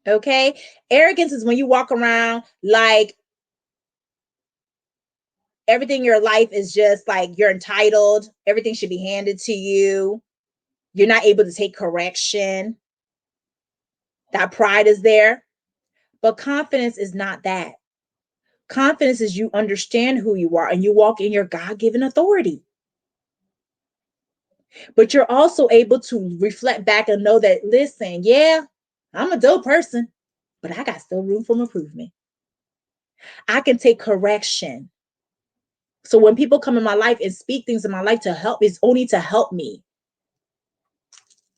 Okay? Arrogance is when you walk around like everything in your life is just like you're entitled, everything should be handed to you. You're not able to take correction. That pride is there. But confidence is not that. Confidence is you understand who you are and you walk in your God-given authority. But you're also able to reflect back and know that, listen, yeah, I'm a dope person, but I got still room for improvement. I can take correction. So when people come in my life and speak things in my life to help, it's only to help me.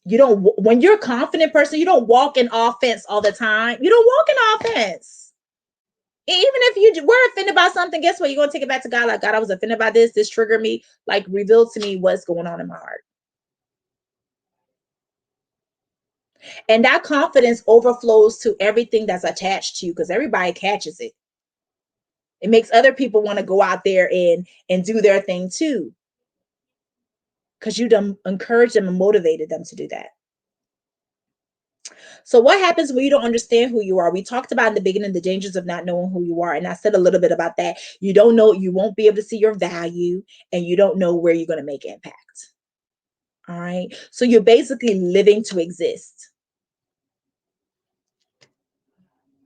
You don't, when you're a confident person, you don't walk in offense all the time. You don't walk in offense. Even if you were offended by something, guess what? You're going to take it back to God. Like, God, I was offended by this. This triggered me. Like, reveal to me what's going on in my heart. And that confidence overflows to everything that's attached to you because everybody catches it. It makes other people want to go out there and do their thing too. Because you done encouraged them and motivated them to do that. So what happens when you don't understand who you are? We talked about in the beginning the dangers of not knowing who you are. And I said a little bit about that. You don't know, you won't be able to see your value, and you don't know where you're going to make impact. All right. So you're basically living to exist.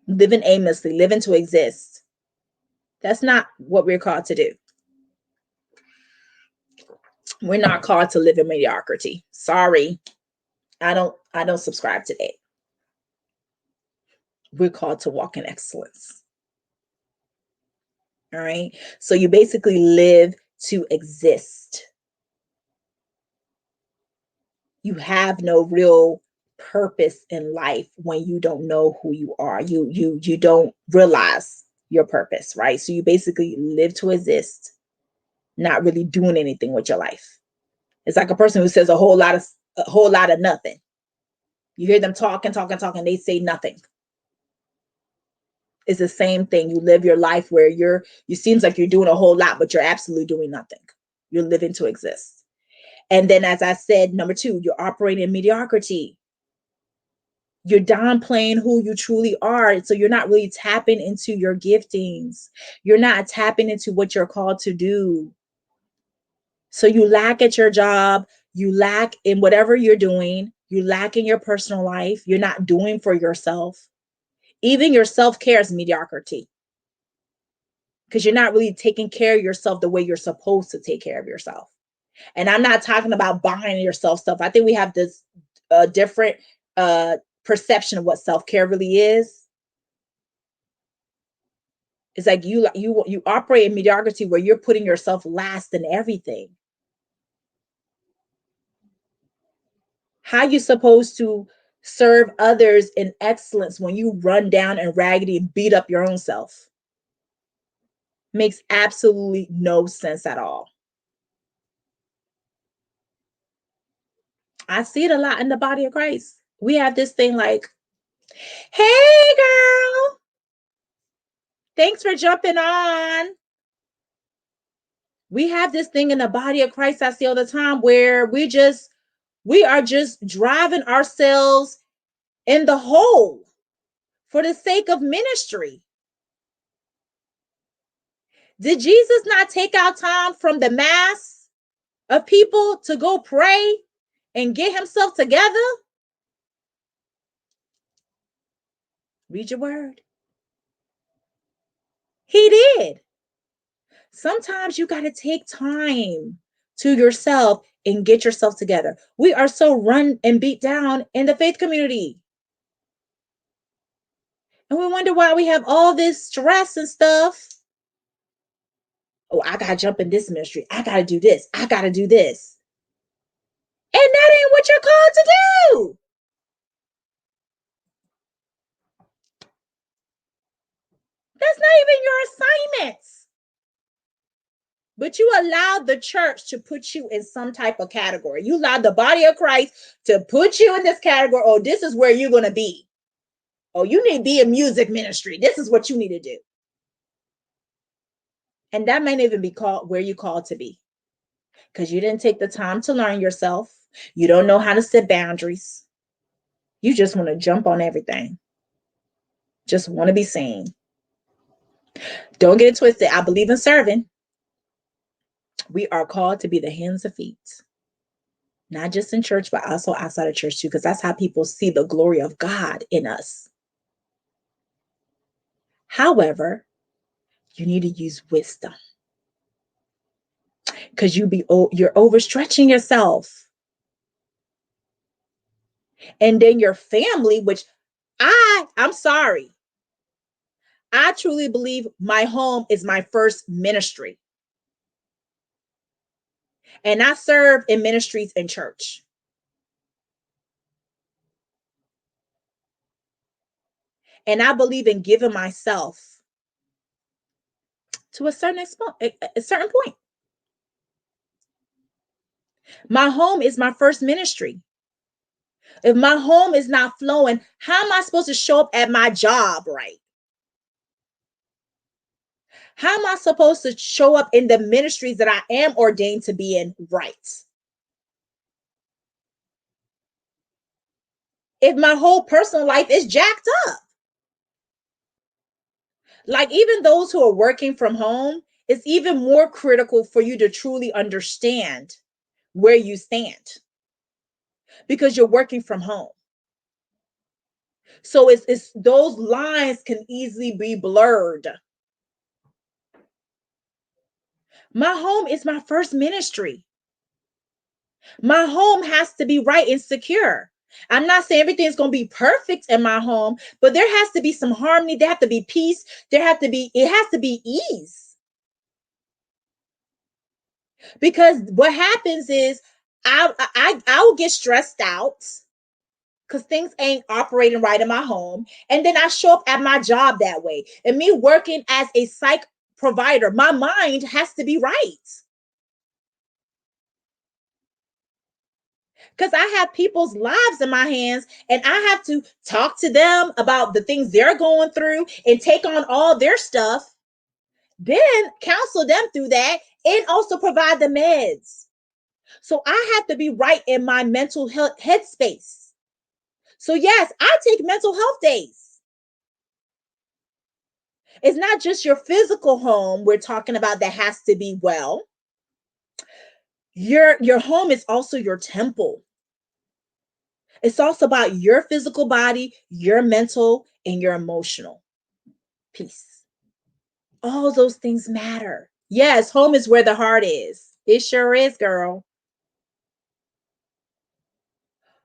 Living aimlessly, living to exist. That's not what we're called to do. We're not called to live in mediocrity. Sorry. I don't subscribe to that. We're called to walk in excellence. All right. So you basically live to exist. You have no real purpose in life when you don't know who you are. You don't realize your purpose, right? So you basically live to exist, not really doing anything with your life. It's like a person who says a whole lot of nothing. You hear them talking, they say nothing. It's the same thing. You live your life where you seems like you're doing a whole lot, but you're absolutely doing nothing. You're living to exist. And then, as I said, number 2, you're operating in mediocrity. You're downplaying who you truly are. So you're not really tapping into your giftings. You're not tapping into what you're called to do. So you lack at your job. You lack in whatever you're doing. You lack in your personal life. You're not doing for yourself. Even your self-care is mediocrity. Because you're not really taking care of yourself the way you're supposed to take care of yourself. And I'm not talking about buying yourself stuff. I think we have this different perception of what self-care really is. It's like you operate in mediocrity where you're putting yourself last in everything. How you supposed to serve others in excellence when you run down and raggedy and beat up your own self? Makes absolutely no sense at all. I see it a lot in the body of Christ. We have this thing like, hey girl, thanks for jumping on. We have this thing in the body of Christ I see all the time where we are just driving ourselves in the hole for the sake of ministry. Did Jesus not take out time from the mass of people to go pray and get himself together? Read your word. He did. Sometimes you got to take time to yourself and get yourself together. We are so run and beat down in the faith community. And we wonder why we have all this stress and stuff. Oh, I got to jump in this ministry. I got to do this. I got to do this. And that ain't what you're called to do. That's not even your assignments. But you allowed the church to put you in some type of category. You allowed the body of Christ to put you in this category. Oh, this is where you're going to be. Oh, you need to be in music ministry. This is what you need to do. And that may not even be called where you called to be. Because you didn't take the time to learn yourself. You don't know how to set boundaries. You just want to jump on everything. Just want to be seen. Don't get it twisted. I believe in serving. We are called to be the hands and feet, not just in church, but also outside of church too, because that's how people see the glory of God in us. However, you need to use wisdom because you're overstretching yourself. And then your family, which I'm sorry, I truly believe my home is my first ministry. And I serve in ministries in church. And I believe in giving myself to a certain point. My home is my first ministry. If my home is not flowing, how am I supposed to show up at my job right? How am I supposed to show up in the ministries that I am ordained to be in right? If my whole personal life is jacked up. Like even those who are working from home, it's even more critical for you to truly understand where you stand because you're working from home. So it's those lines can easily be blurred. My home is my first ministry. My home has to be right and secure. I'm not saying everything's going to be perfect in my home, but there has to be some harmony. There have to be peace. It has to be ease. Because what happens is I will get stressed out because things ain't operating right in my home. And then I show up at my job that way. And me working as a psych provider, my mind has to be right. Because I have people's lives in my hands and I have to talk to them about the things they're going through and take on all their stuff, then counsel them through that and also provide the meds. So I have to be right in my mental health headspace. So yes, I take mental health days. It's not just your physical home we're talking about that has to be well. Your home is also your temple. It's also about your physical body, your mental, and your emotional peace. All those things matter. Yes, home is where the heart is. It sure is, girl.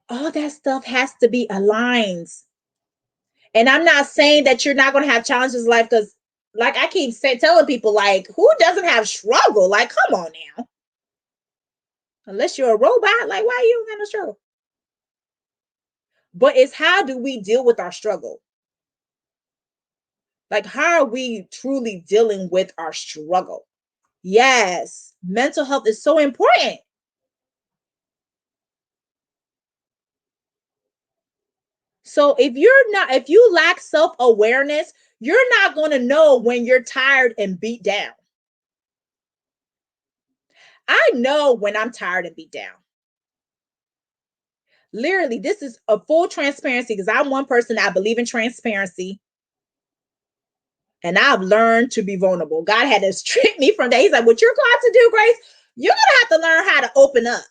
All that stuff has to be aligned. And I'm not saying that you're not going to have challenges in life because, like I keep telling people, like, who doesn't have struggle? Like, come on now. Unless you're a robot, like, why are you going to struggle? But it's how do we deal with our struggle? Like, how are we truly dealing with our struggle? Yes, mental health is so important. So if you lack self-awareness, you're not going to know when you're tired and beat down. I know when I'm tired and beat down. Literally, this is a full transparency because I'm one person that I believe in transparency. And I've learned to be vulnerable. God had to strip me from that. He's like, what you're going to do, Grace, you're going to have to learn how to open up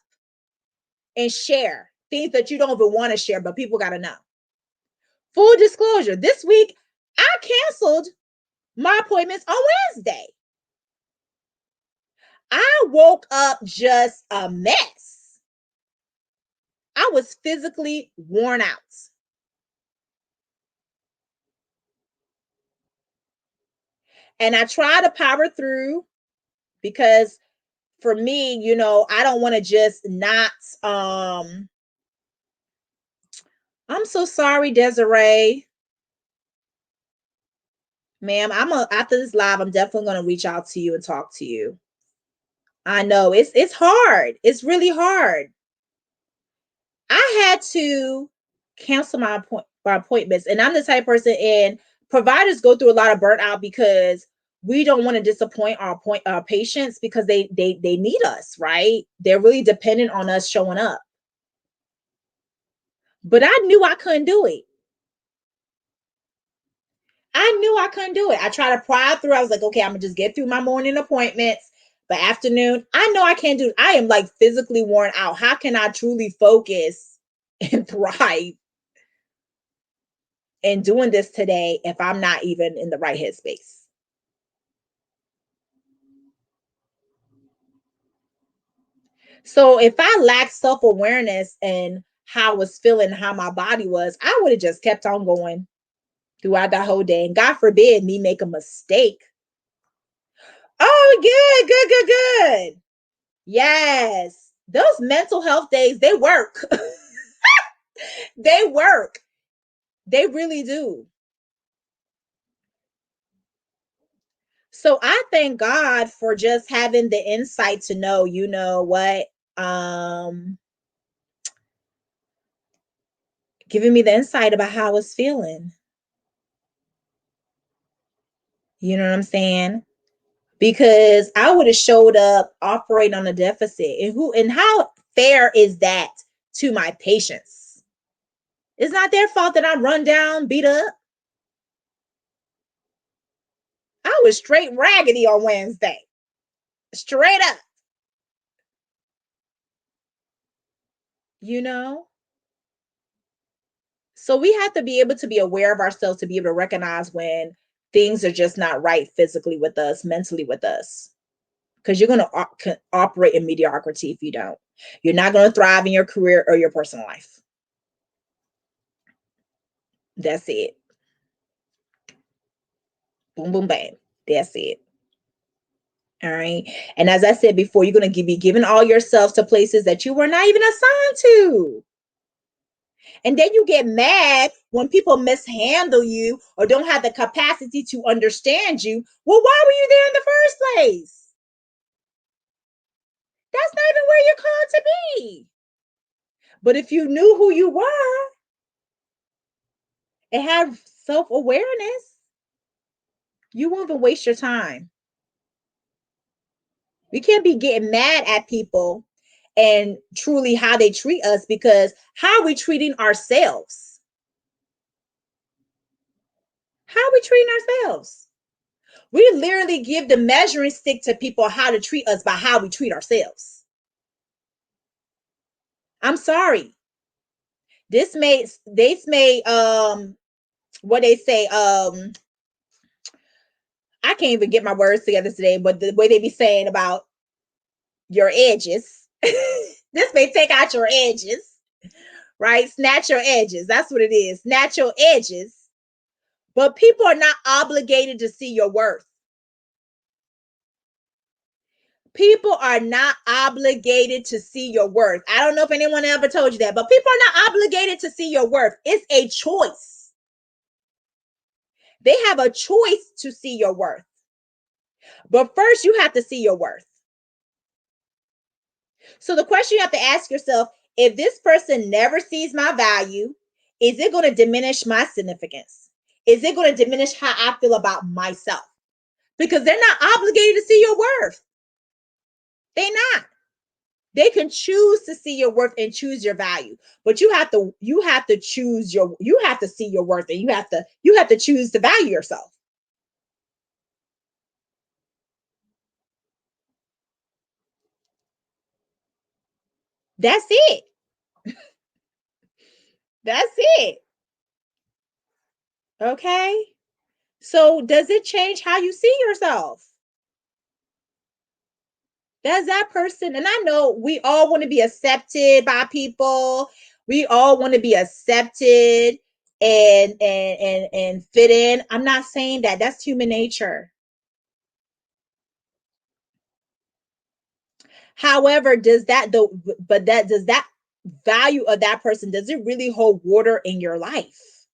and share things that you don't even want to share, but people got to know. Full disclosure, this week, I canceled my appointments on Wednesday. I woke up just a mess. I was physically worn out. And I try to power through because for me, I don't want to just not I'm so sorry, Desiree. Ma'am, after this live, I'm definitely gonna reach out to you and talk to you. I know it's hard. It's really hard. I had to cancel my appointments, and I'm the type of person, and providers go through a lot of burnout because we don't want to disappoint our patients because they need us, right? They're really dependent on us showing up. But I knew I couldn't do it. I knew I couldn't do it. I tried to pry through. I was like, okay, I'm gonna just get through my morning appointments. But afternoon, I know I can't do it. I am like physically worn out. How can I truly focus and thrive in doing this today if I'm not even in the right headspace? So if I lacked self-awareness and how I was feeling, how my body was, I would have just kept on going throughout that whole day. And God forbid me make a mistake. Oh, good, good, good, good. Yes. Those mental health days, they work. They work. They really do. So I thank God for just having the insight to know, you know what, um, giving me the insight about how I was feeling. You know what I'm saying? Because I would have showed up operating on a deficit. And how fair is that to my patients? It's not their fault that I'm run down, beat up. I was straight raggedy on Wednesday. Straight up, you know? So we have to be able to be aware of ourselves to be able to recognize when things are just not right physically with us, mentally with us. Because you're going to operate in mediocrity if you don't. You're not going to thrive in your career or your personal life. That's it. Boom, boom, bam. That's it. All right. And as I said before, you're going to be giving all yourself to places that you were not even assigned to. And then you get mad when people mishandle you or don't have the capacity to understand you. Well, why were you there in the first place? That's not even where you're called to be. But if you knew who you were and have self awareness, you won't even waste your time. We can't be getting mad at people and truly how they treat us, because how are we treating ourselves? How are we treating ourselves? We literally give the measuring stick to people how to treat us by how we treat ourselves. I'm sorry. This may what they say, I can't even get my words together today, but the way they be saying about your edges, this may take out your edges, right? Snatch your edges. That's what it is. Snatch your edges. But people are not obligated to see your worth. People are not obligated to see your worth. I don't know if anyone ever told you that, but people are not obligated to see your worth. It's a choice. They have a choice to see your worth. But first, you have to see your worth. So the question you have to ask yourself, if this person never sees my value, is it going to diminish my significance? Is it going to diminish how I feel about myself? Because they're not obligated to see your worth. They're not. They can choose to see your worth and choose your value, but you have to choose you have to see your worth, and you have to choose to value yourself. That's it. That's it. Okay. So does it change how you see yourself? Does that person, and I know we all want to be accepted by people. We all want to be accepted and fit in. I'm not saying that. That's human nature. However, does that value of that person, does it really hold water in your life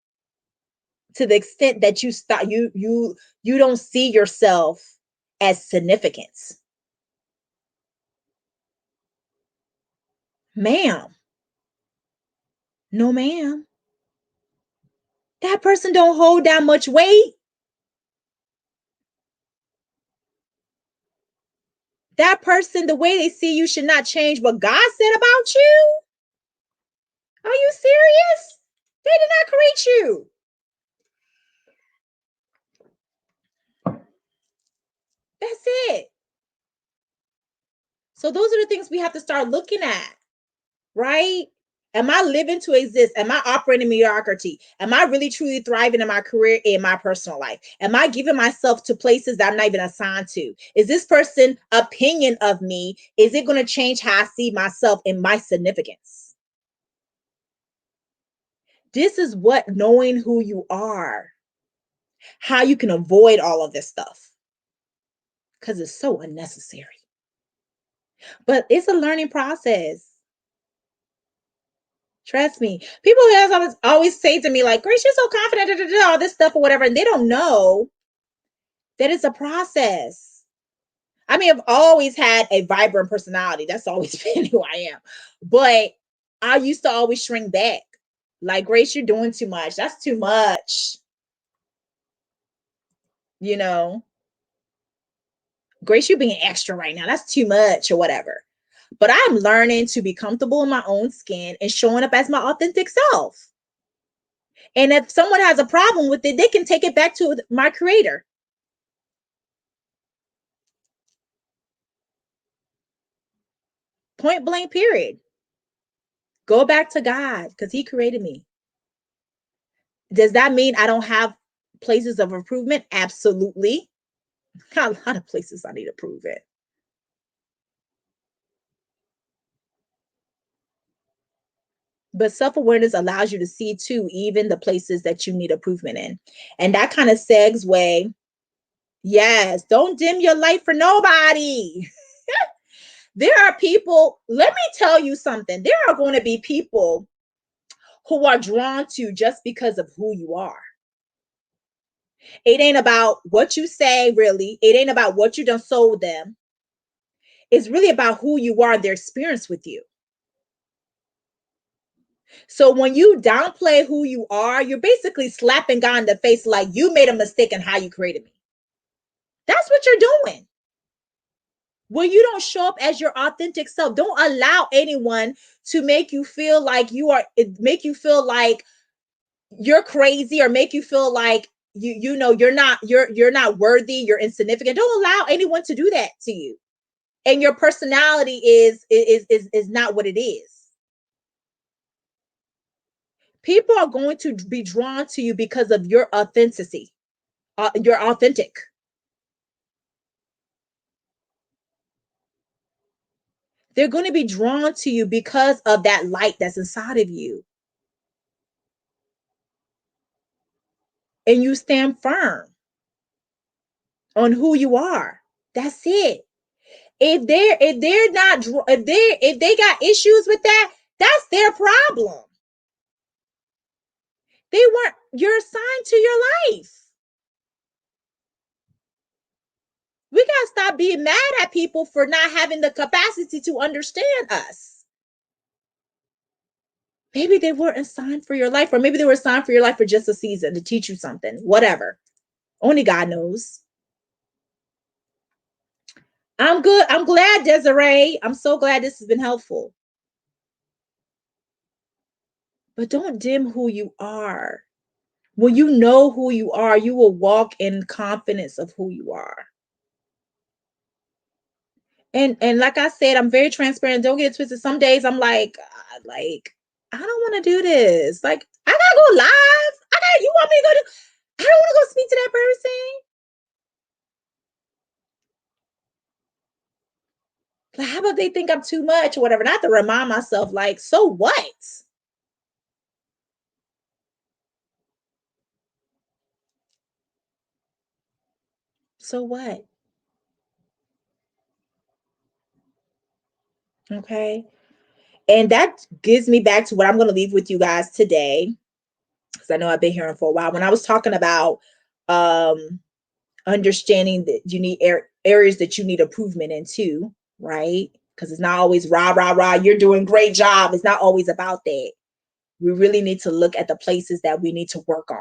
to the extent that you don't see yourself as significance? Ma'am, no ma'am. That person don't hold that much weight. That person, the way they see you should not change what God said about you. Are you serious? They did not create you. That's it. So those are the things we have to start looking at, right? Am I living to exist? Am I operating mediocrity? Am I really truly thriving in my career, in my personal life? Am I giving myself to places that I'm not even assigned to? Is this person opinion of me? Is it going to change how I see myself and my significance? This is what knowing who you are, how you can avoid all of this stuff, because it's so unnecessary. But it's a learning process. Trust me. People always say to me, like, Grace, you're so confident, all this stuff or whatever. And they don't know that it's a process. I mean, I've always had a vibrant personality. That's always been who I am. But I used to always shrink back. Like, Grace, you're doing too much. That's too much. You know, Grace, you're being extra right now. That's too much or whatever. But I'm learning to be comfortable in my own skin and showing up as my authentic self. And if someone has a problem with it, they can take it back to my creator. Point blank, period. Go back to God because He created me. Does that mean I don't have places of improvement? Absolutely. Got a lot of places I need to prove it. But self-awareness allows you to see too, even the places that you need improvement in. And that kind of segue. Yes, don't dim your light for nobody. There are people, let me tell you something. There are going to be people who are drawn to you just because of who you are. It ain't about what you say, really. It ain't about what you done sold them. It's really about who you are, their experience with you. So when you downplay who you are, you're basically slapping God in the face like you made a mistake in how you created me. That's what you're doing. When you don't show up as your authentic self, don't allow anyone to make you feel like make you feel like you're crazy or make you feel like you're not worthy, you're insignificant. Don't allow anyone to do that to you. And your personality is not what it is. People are going to be drawn to you because of your authenticity. You're authentic. They're going to be drawn to you because of that light that's inside of you. And you stand firm on who you are. That's it. If they got issues with that, that's their problem. They weren't you're assigned to your life. We got to stop being mad at people for not having the capacity to understand us. Maybe they weren't assigned for your life, or maybe they were assigned for your life for just a season to teach you something, whatever. Only God knows. I'm good. I'm glad, Desiree. I'm so glad this has been helpful. But don't dim who you are. When you know who you are, you will walk in confidence of who you are. And like I said, I'm very transparent. Don't get it twisted. Some days I'm like, I don't want to do this. Like, I gotta go live. You want me to go I don't want to go speak to that person. Like, how about they think I'm too much or whatever? Not to remind myself, like, so what? So what? Okay. And that gives me back to what I'm going to leave with you guys today. Because I know I've been hearing for a while. When I was talking about um understanding that you need areas that you need improvement in too, right? Because it's not always rah, rah, rah. You're doing great job. It's not always about that. We really need to look at the places that we need to work on,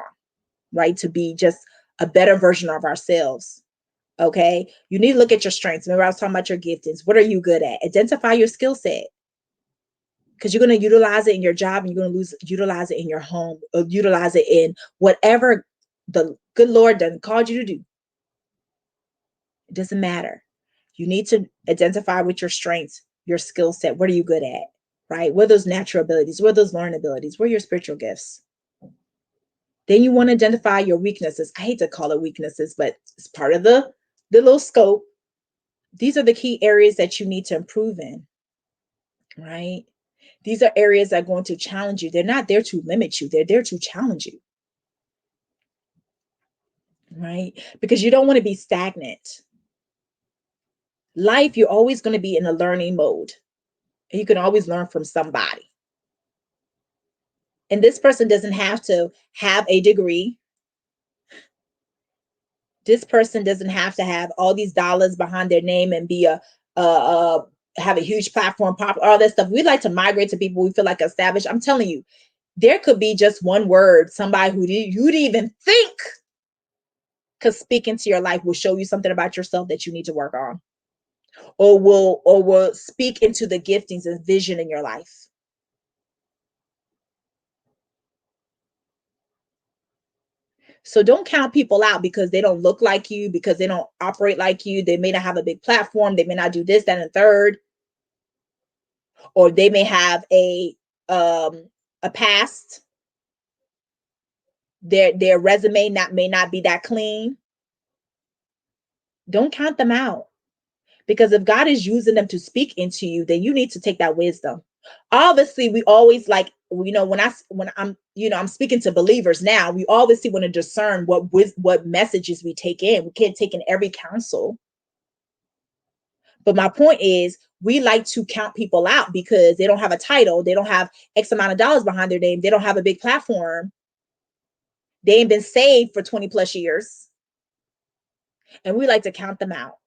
right? To be just a better version of ourselves. Okay. You need to look at your strengths. Remember, I was talking about your giftings. What are you good at? Identify your skill set. Because you're going to utilize it in your job and you're going to utilize it in your home, or utilize it in whatever the good Lord done called you to do. It doesn't matter. You need to identify with your strengths, your skill set. What are you good at? Right? What are those natural abilities? What are those learned abilities? What are your spiritual gifts? Then you want to identify your weaknesses. I hate to call it weaknesses, but it's part of the little scope. These are the key areas that you need to improve in, right? These are areas that are going to challenge you. They're not there to limit you. They're there to challenge you, right? Because you don't want to be stagnant. Life, you're always going to be in a learning mode. And you can always learn from somebody. And this person doesn't have to have a degree. This person doesn't have to have all these dollars behind their name and be have a huge platform, pop, all that stuff. We like to migrate to people we feel like established. I'm telling you, there could be just one word, somebody who you didn't even think could speak into your life, will show you something about yourself that you need to work on, or will speak into the giftings and vision in your life. So don't count people out because they don't look like you, because they don't operate like you. They may not have a big platform. They may not do this, that, and third, or they may have a past. Their resume may not be that clean. Don't count them out, because if God is using them to speak into you, then you need to take that wisdom. Obviously, we always like, when I'm speaking to believers now, we obviously want to discern what messages we take in. We can't take in every counsel. But my point is, we like to count people out because they don't have a title, they don't have X amount of dollars behind their name, they don't have a big platform, they ain't been saved for 20 plus years. And we like to count them out.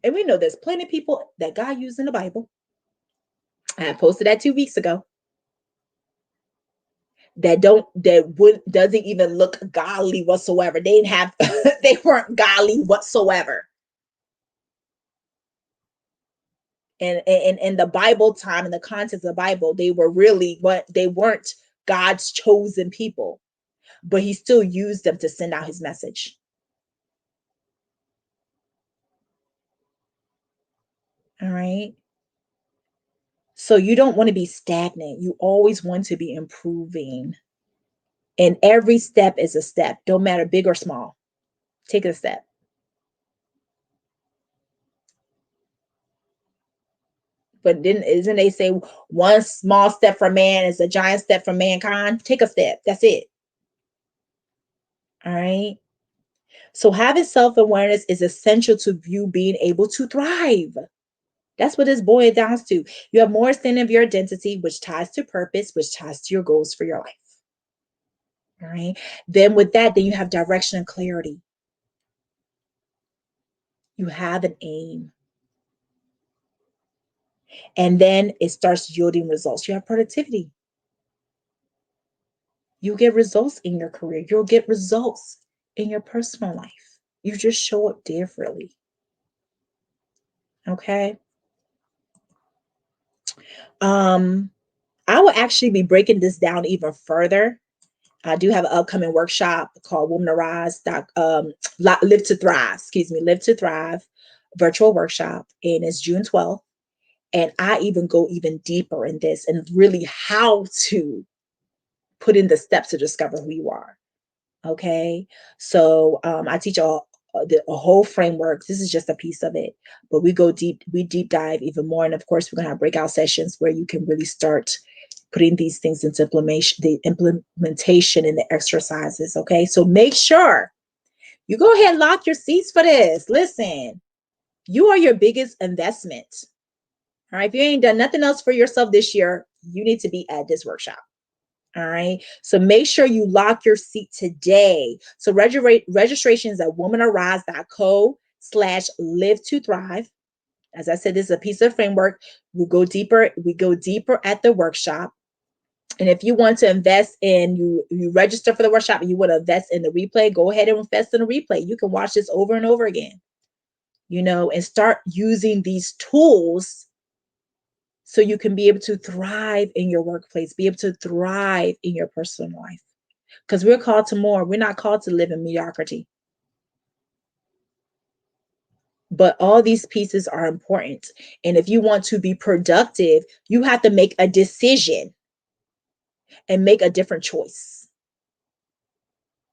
And we know there's plenty of people that God used in the Bible. I posted that 2 weeks ago. Doesn't even look godly whatsoever. They didn't have they weren't godly whatsoever. And in the Bible time, in the context of the Bible, they weren't God's chosen people, but he still used them to send out his message. All right. So you don't want to be stagnant. You always want to be improving. And every step is a step, don't matter big or small. Take a step. But then isn't they say one small step for man is a giant step for mankind? Take a step. That's it. All right. So having self-awareness is essential to you being able to thrive. That's what this boils down to. You have more understanding of your identity, which ties to purpose, which ties to your goals for your life. All right. Then with that, then you have direction and clarity. You have an aim. And then it starts yielding results. You have productivity. You get results in your career. You'll get results in your personal life. You just show up differently. Okay. I will actually be breaking this down even further. I do have an upcoming workshop called Woman Arise, Live to Thrive, Live to Thrive virtual workshop. And it's June 12th. And I even go even deeper in this and really how to put in the steps to discover who you are. Okay. So I teach a whole framework. This is just a piece of it, but we deep dive even more. And of course, we're going to have breakout sessions where you can really start putting these things into implementation and the exercises. Okay. So make sure you go ahead and lock your seats for this. Listen, you are your biggest investment. All right. If you ain't done nothing else for yourself this year, you need to be at this workshop. All right. So make sure you lock your seat today. So registration is at womanarise.co/live to thrive. As I said, this is a piece of framework. We go deeper at the workshop. And if you want to invest in, you register for the workshop and you want to invest in the replay, go ahead and invest in the replay. You can watch this over and over again, and start using these tools so you can be able to thrive in your workplace, be able to thrive in your personal life. Because we're called to more. We're not called to live in mediocrity. But all these pieces are important. And if you want to be productive, you have to make a decision and make a different choice.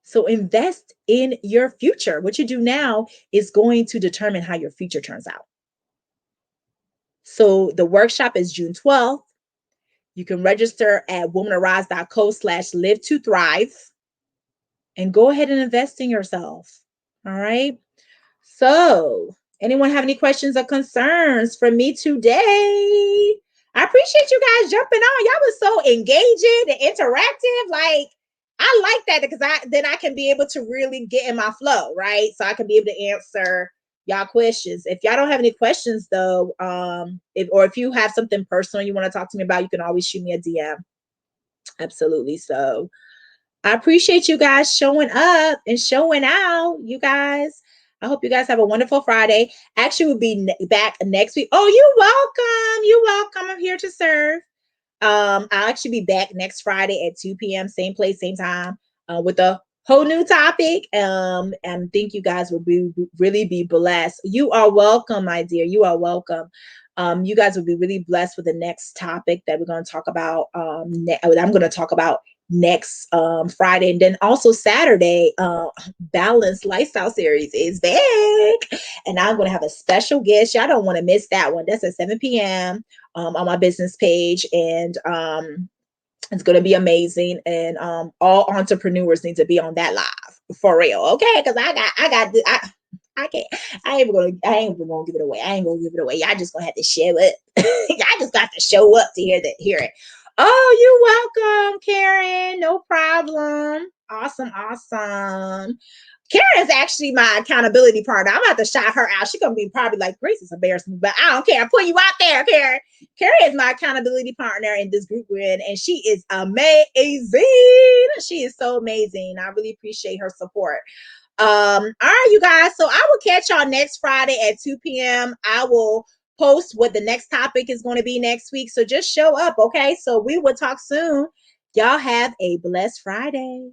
So invest in your future. What you do now is going to determine how your future turns out. So the workshop is June 12th. You can register at womanarise.co/live to thrive and go ahead and invest in yourself. All right. So, anyone have any questions or concerns for me today? I appreciate you guys jumping on. Y'all was so engaging and interactive. Like, I like that because I can be able to really get in my flow, right? So I can be able to answer y'all questions. If y'all don't have any questions though, if you have something personal you want to talk to me about, you can always shoot me a DM. Absolutely. So I appreciate you guys showing up and showing out, you guys. I hope you guys have a wonderful Friday. Actually, we'll be back next week. Oh, you're welcome. You're welcome. I'm here to serve. I'll actually be back next Friday at 2 p.m. Same place, same time, with a whole new topic. And think you guys will really be blessed. You are welcome, my dear. You are welcome. You guys will be really blessed with the next topic that we're going to talk about. I'm going to talk about next Friday, and then also Saturday. Balanced Lifestyle Series is back, and I'm going to have a special guest. Y'all don't want to miss that one. That's at 7 p.m. On my business page, and it's going to be amazing. And all entrepreneurs need to be on that live for real, okay? Because I can't. I ain't even gonna give it away. I ain't gonna give it away. Y'all just gonna have to show up. Y'all just got to show up to hear it. Oh, you're welcome, Karen. No problem. Awesome, awesome. Karen is actually my accountability partner. I'm about to shout her out. She's gonna be probably like, Grace is embarrassing, but I don't care. I put you out there, Karen. Karen is my accountability partner in this group we're in, and she is amazing. She is so amazing. I really appreciate her support. All right, you guys. So I will catch y'all next Friday at 2 p.m. I will post what the next topic is going to be next week. So just show up, okay? So we will talk soon. Y'all have a blessed Friday.